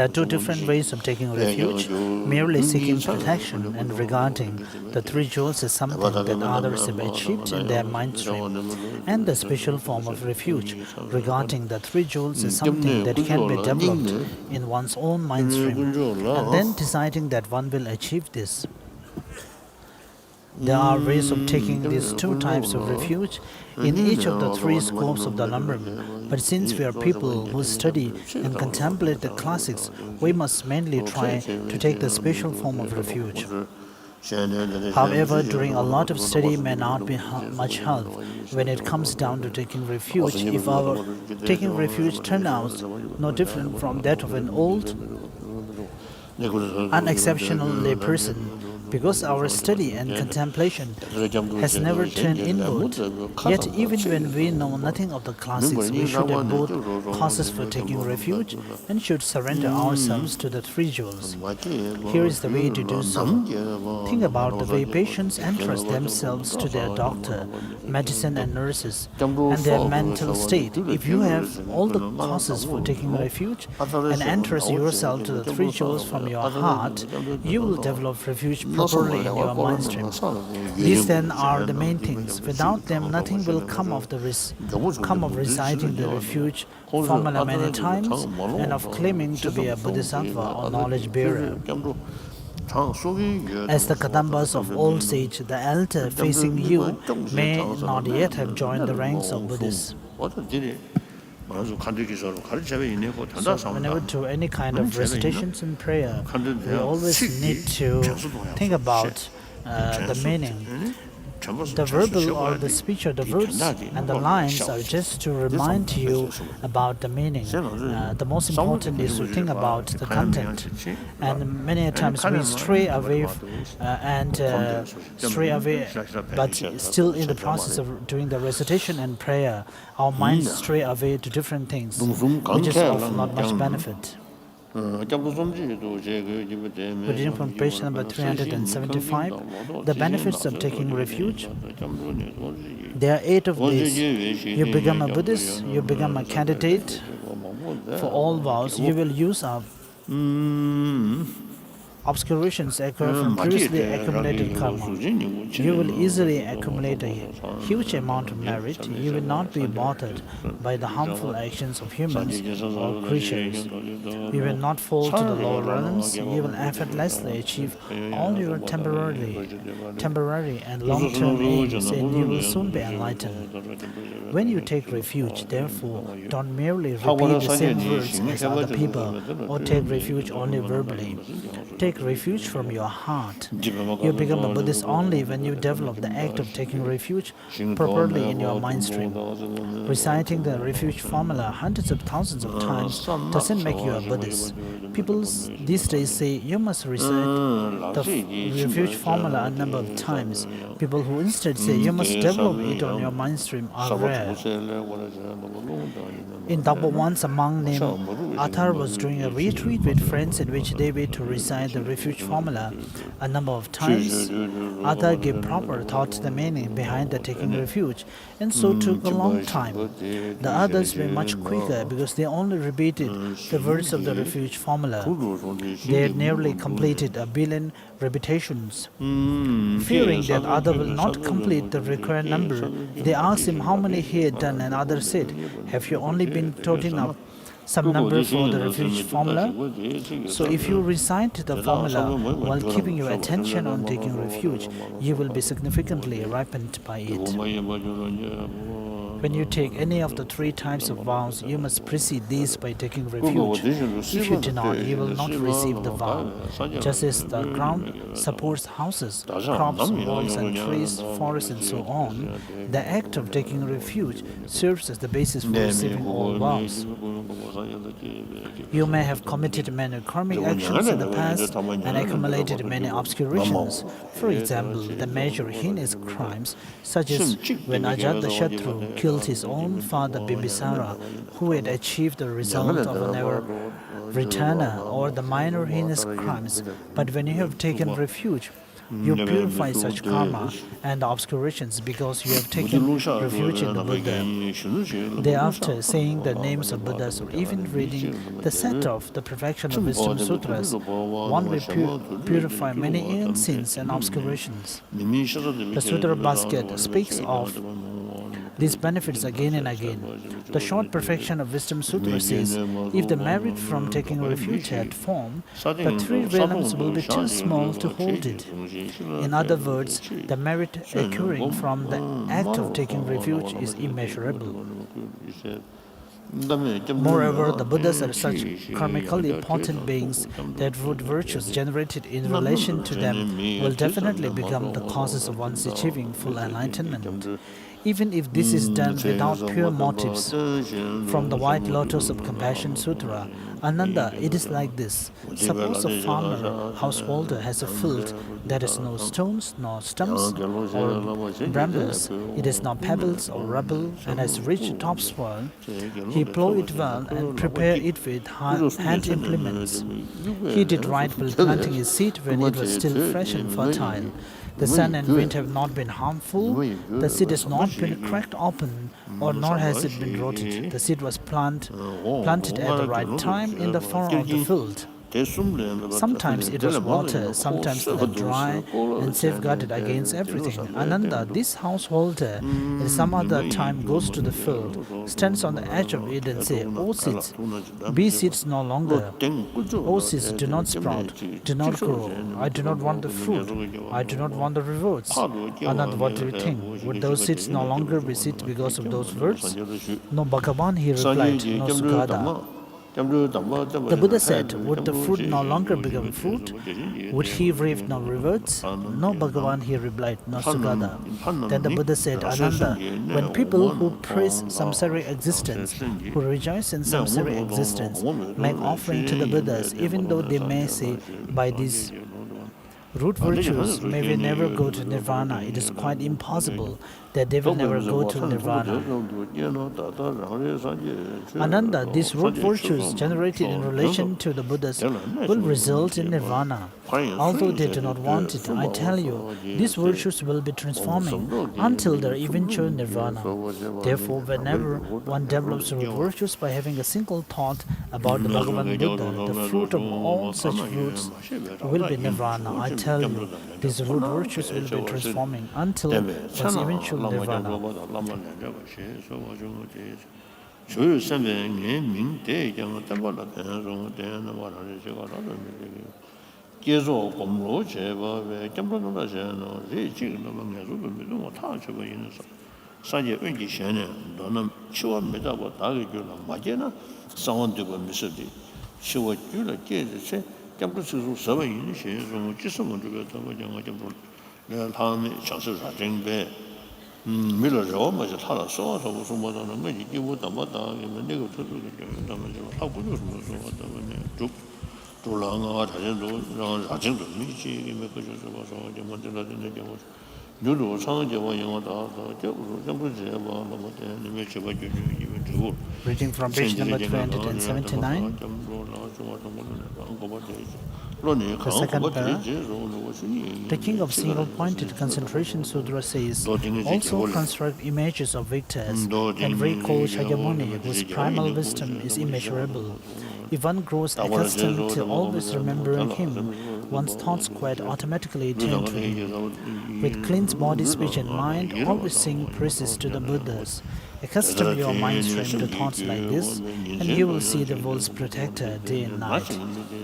are two different ways of taking refuge, merely seeking protection and regarding the three jewels as something that others have achieved in their mind stream, and the special form of refuge, regarding the three jewels as something that can be developed in one's own mind stream, and then deciding that one will achieve this. There are ways of taking these two types of refuge in each of the three scopes of the Lam Rim. But since we are people who study and contemplate the classics, we must mainly try to take the special form of refuge. However, doing a lot of study may not be much help when it comes down to taking refuge if our taking refuge turns out no different from that of an old, unexceptional layperson, because our study and contemplation has never turned inward. Yet even when we know nothing of the classics, we should have both causes for taking refuge and should surrender ourselves to the three jewels. Here is the way to do so. Think about the way patients entrust themselves to their doctor, medicine and nurses, and their mental state. If you have all the causes for taking refuge and entrust yourself to the three jewels from your heart, you will develop refuge properly in your mind stream. These then are the main things. Without them, nothing will come of reciting the refuge formula many times and of claiming to be a bodhisattva or knowledge bearer. As the Kadambas of old sage, the elder facing you may not yet have joined the ranks of Buddhists. So whenever do any kind of recitations and prayer, we always need to think about the meaning. The verbal or the speech or the words and the lines are just to remind you about the meaning. The most important is to think about the content. And many times we stray away, but still in the process of doing the recitation and prayer, our minds stray away to different things, which is of not much benefit. Reading from page number 375, the benefits of taking refuge. There are 8 of these. You become a Buddhist, you become a candidate for all vows, you will use up obscurations occur from previously accumulated karma. You will easily accumulate a huge amount of merit. You will not be bothered by the harmful actions of humans or creatures. You will not fall to the lower realms. You will effortlessly achieve all your temporary and long-term aims, and you will soon be enlightened. When you take refuge, therefore, don't merely repeat the same words as other people or take refuge only verbally. Take refuge from your heart. You become a Buddhist only when you develop the act of taking refuge properly in your mind stream. Reciting the refuge formula hundreds of thousands of times doesn't make you a Buddhist. People these days say you must recite the refuge formula a number of times. People who instead say you must develop it on your mind stream are rare. In Dabba, a monk named Athar was doing a retreat with friends in which they were to recite the refuge formula a number of times. Athar gave proper thought to the meaning behind the taking refuge, and so took a long time. The others were much quicker because they only repeated the words of the refuge formula. They had nearly completed 1 billion repetitions. Fearing that Athar will not complete the required number, they asked him how many he had done, and Athar said, "Have you only been toting up some number for the refuge formula?" So if you recite the formula while keeping your attention on taking refuge, you will be significantly ripened by it. When you take any of the 3 types of vows, you must precede these by taking refuge. If you do not, you will not receive the vow. Just as the ground supports houses, crops, walls and trees, forests and so on, the act of taking refuge serves as the basis for receiving all vows. You may have committed many karmic actions in the past and accumulated many obscurations. For example, the major heinous crimes, such as when Ajatashatru killed his own father Bimbisara, who had achieved the result of an ever-returner, or the minor heinous crimes. But when you have taken refuge, You purify such karma and obscurations because you have taken refuge in the Buddha. Thereafter, saying the names of Buddhas or even reading the set of the Perfection of Wisdom Sutras, one will purify many alien sins and obscurations. The Sutra basket speaks of these benefits again and again. The short Perfection of Wisdom Sutra says, if the merit from taking refuge had form, the three realms will be too small to hold it. In other words, the merit accruing from the act of taking refuge is immeasurable. Moreover, the Buddhas are such karmically potent beings that root virtues generated in relation to them will definitely become the causes of one's achieving full enlightenment. Even if this is done without pure motives. From the White Lotus of Compassion Sutra, Ananda, it is like this. Suppose a farmer, householder, has a field that has no stones, nor stumps, or brambles. It has no pebbles or rubble, and has rich topsoil. He plough it well and prepare it with hand implements. He did right while planting his seed when it was still fresh and fertile. The sun and wind have not been harmful, the seed has not been cracked open, or nor has it been rotted. The seed was planted at the right time in the furrow of the field. Sometimes it was watered, sometimes left dry and safeguarded against everything. Ananda, this householder, at some other time goes to the field, stands on the edge of it and says, O seeds, be seeds no longer. O seeds, do not sprout, do not grow. I do not want the fruit. I do not want the rewards. Ananda, what do you think? Would those seeds no longer be seeds because of those words? No, Bhagavan, he replied, no, Sugata. The Buddha said, would the fruit no longer become fruit? Would he reap no rewards? No, Bhagavan, he replied, no, Sugata. Then the Buddha said, Ananda, when people who praise samsaric existence, who rejoice in samsaric existence, make offering to the Buddhas, even though they may say, by these root virtues may we never go to nirvana, it is quite impossible that they will never go to nirvana. Ananda, these root virtues generated in relation to the Buddhas will result in nirvana. Although they do not want it, I tell you, these virtues will be transforming until their eventual nirvana. Therefore, whenever one develops root virtues by having a single thought about the Bhagavan Buddha, the fruit of all such fruits will be nirvana. I tell you, these root virtues will be transforming until one's eventual nirvana. Reading from page number 279. The second para. The King of Single-Pointed Concentration Sutra says, also construct images of victors and recall Shakyamuni, whose primal wisdom is immeasurable. If one grows accustomed to always remembering him, one's thoughts quite automatically turn to him. With cleansed body, speech and mind, always sing praises to the Buddhas. Accustom your mind frame to thoughts like this, and you will see the world's protector day and night.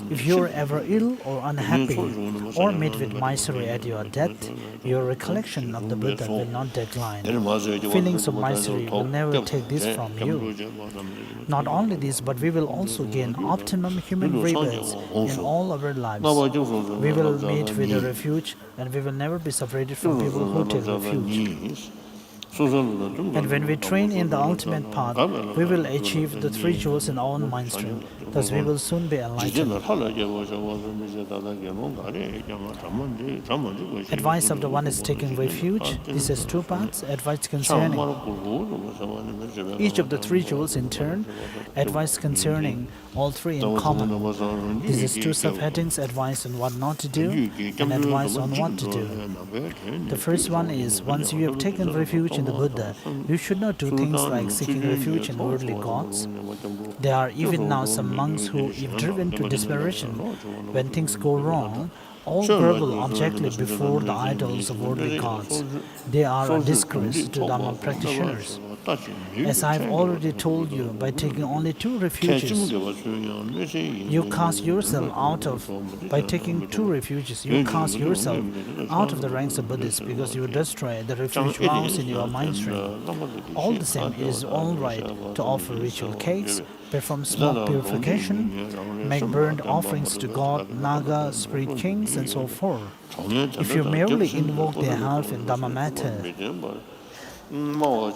If you are ever ill or unhappy, or meet with misery at your death, your recollection of the Buddha will not decline. Feelings of misery will never take this from you. Not only this, but we will also gain optimum human rebirths in all our lives. We will meet with a refuge, and we will never be separated from people who take refuge. And when we train in the ultimate path, we will achieve the three jewels in our own mind stream. Thus, we will soon be enlightened. Advice of the one is taking refuge. This has two parts. Advice concerning each of the three jewels in turn. Advice concerning all three in common. This is two subheadings: advice on what not to do and advice on what to do. The first one is, once you have taken refuge in the Buddha, you should not do things like seeking refuge in worldly gods. There are even now some monks who, if driven to desperation, when things go wrong, all grovel abjectly before the idols of worldly gods. They are a disgrace to Dharma practitioners. As I have already told you, by taking only two refuges, you cast yourself out of the ranks of Buddhists, because you destroy the refuge vows in your mind stream. All the same, it is all right to offer ritual cakes, perform smoke purification, make burned offerings to God, Naga, spirit kings, and so forth. If you merely invoke their help in Dhamma matter,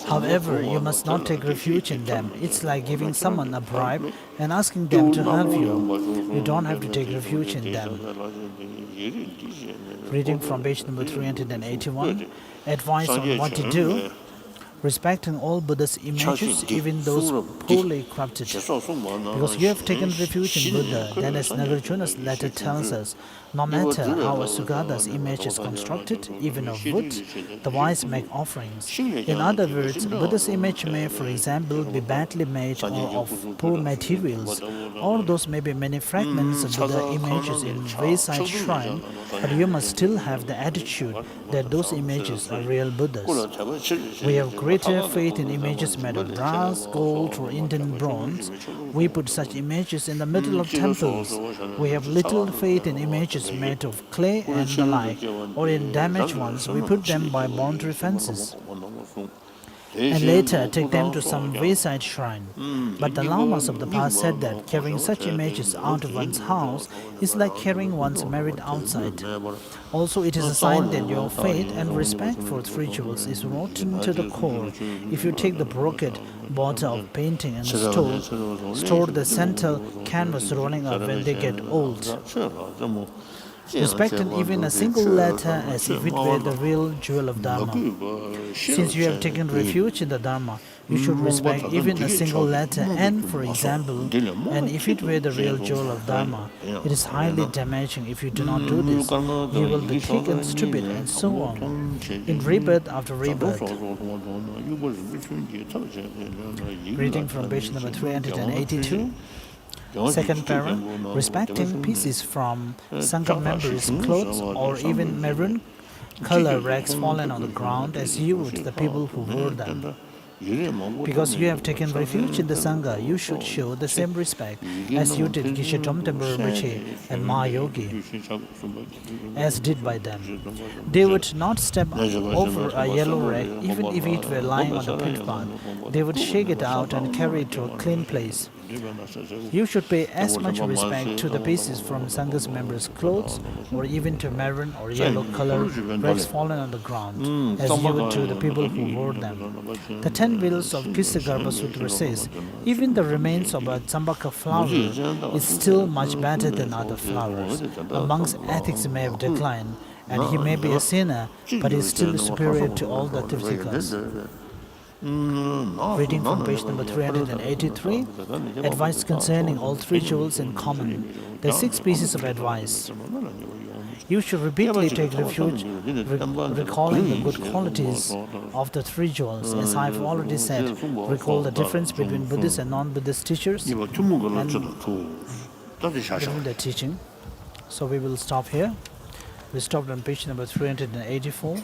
however, you must not take refuge in them. It's like giving someone a bribe and asking them to help you. You don't have to take refuge in them. Reading from page number 381, advice on what to do. Respecting all Buddha's images, even those poorly crafted. Because you have taken refuge in Buddha, then as Nagarjuna's letter tells us, no matter how a Sugata's image is constructed, even of wood, the wise make offerings. In other words, Buddha's image may, for example, be badly made or of poor materials, or those may be many fragments of Buddha images in wayside shrine, but you must still have the attitude that those images are real Buddhas. We have greater faith in images made of brass, gold, or Indian bronze. We put such images in the middle of temples. We have little faith in images made of clay and the like, or in damaged ones, we put them by boundary fences and later take them to some wayside shrine. But the lamas of the past said that carrying such images out of one's house is like carrying one's merit outside. Also, it is a sign that your faith and respect for three jewels is rotten to the core. If you take the brocade border of painting and store the center canvas rolling up when they get old. Respecting even a single letter as if it were the real jewel of Dharma. Since you have taken refuge in the Dharma, you should respect even a single letter and, for example, and if it were the real jewel of Dharma, it is highly damaging if you do not do this. You will be thick and stupid and so on, in rebirth after rebirth. Reading from page number 382. Second para, respecting pieces from Sangha members' clothes or even maroon color rags fallen on the ground as you would the people who wore them. Because you have taken refuge in the Sangha, you should show the same respect as you did Geshe Temple Rinpoche and Mahayogi, as did by them. They would not step over a yellow rag even if it were lying on the pit path. They would shake it out and carry it to a clean place. You should pay as much respect to the pieces from Sangha's members' clothes or even to maroon or yellow color rags fallen on the ground as you would to the people who wore them. The 10 wheels of Kisagarbha Sutra says, even the remains of a Tsambaka flower is still much better than other flowers. A monk's ethics may have declined and he may be a sinner, but he is still superior to all the Tirthikas. Reading from page number 383, advice concerning all three jewels in common. There are 6 pieces of advice. You should repeatedly take refuge, recalling the good qualities of the three jewels. As I have already said, recall the difference between Buddhist and non-Buddhist teachers and between the teaching. So we will stop here. We stopped on page number 384.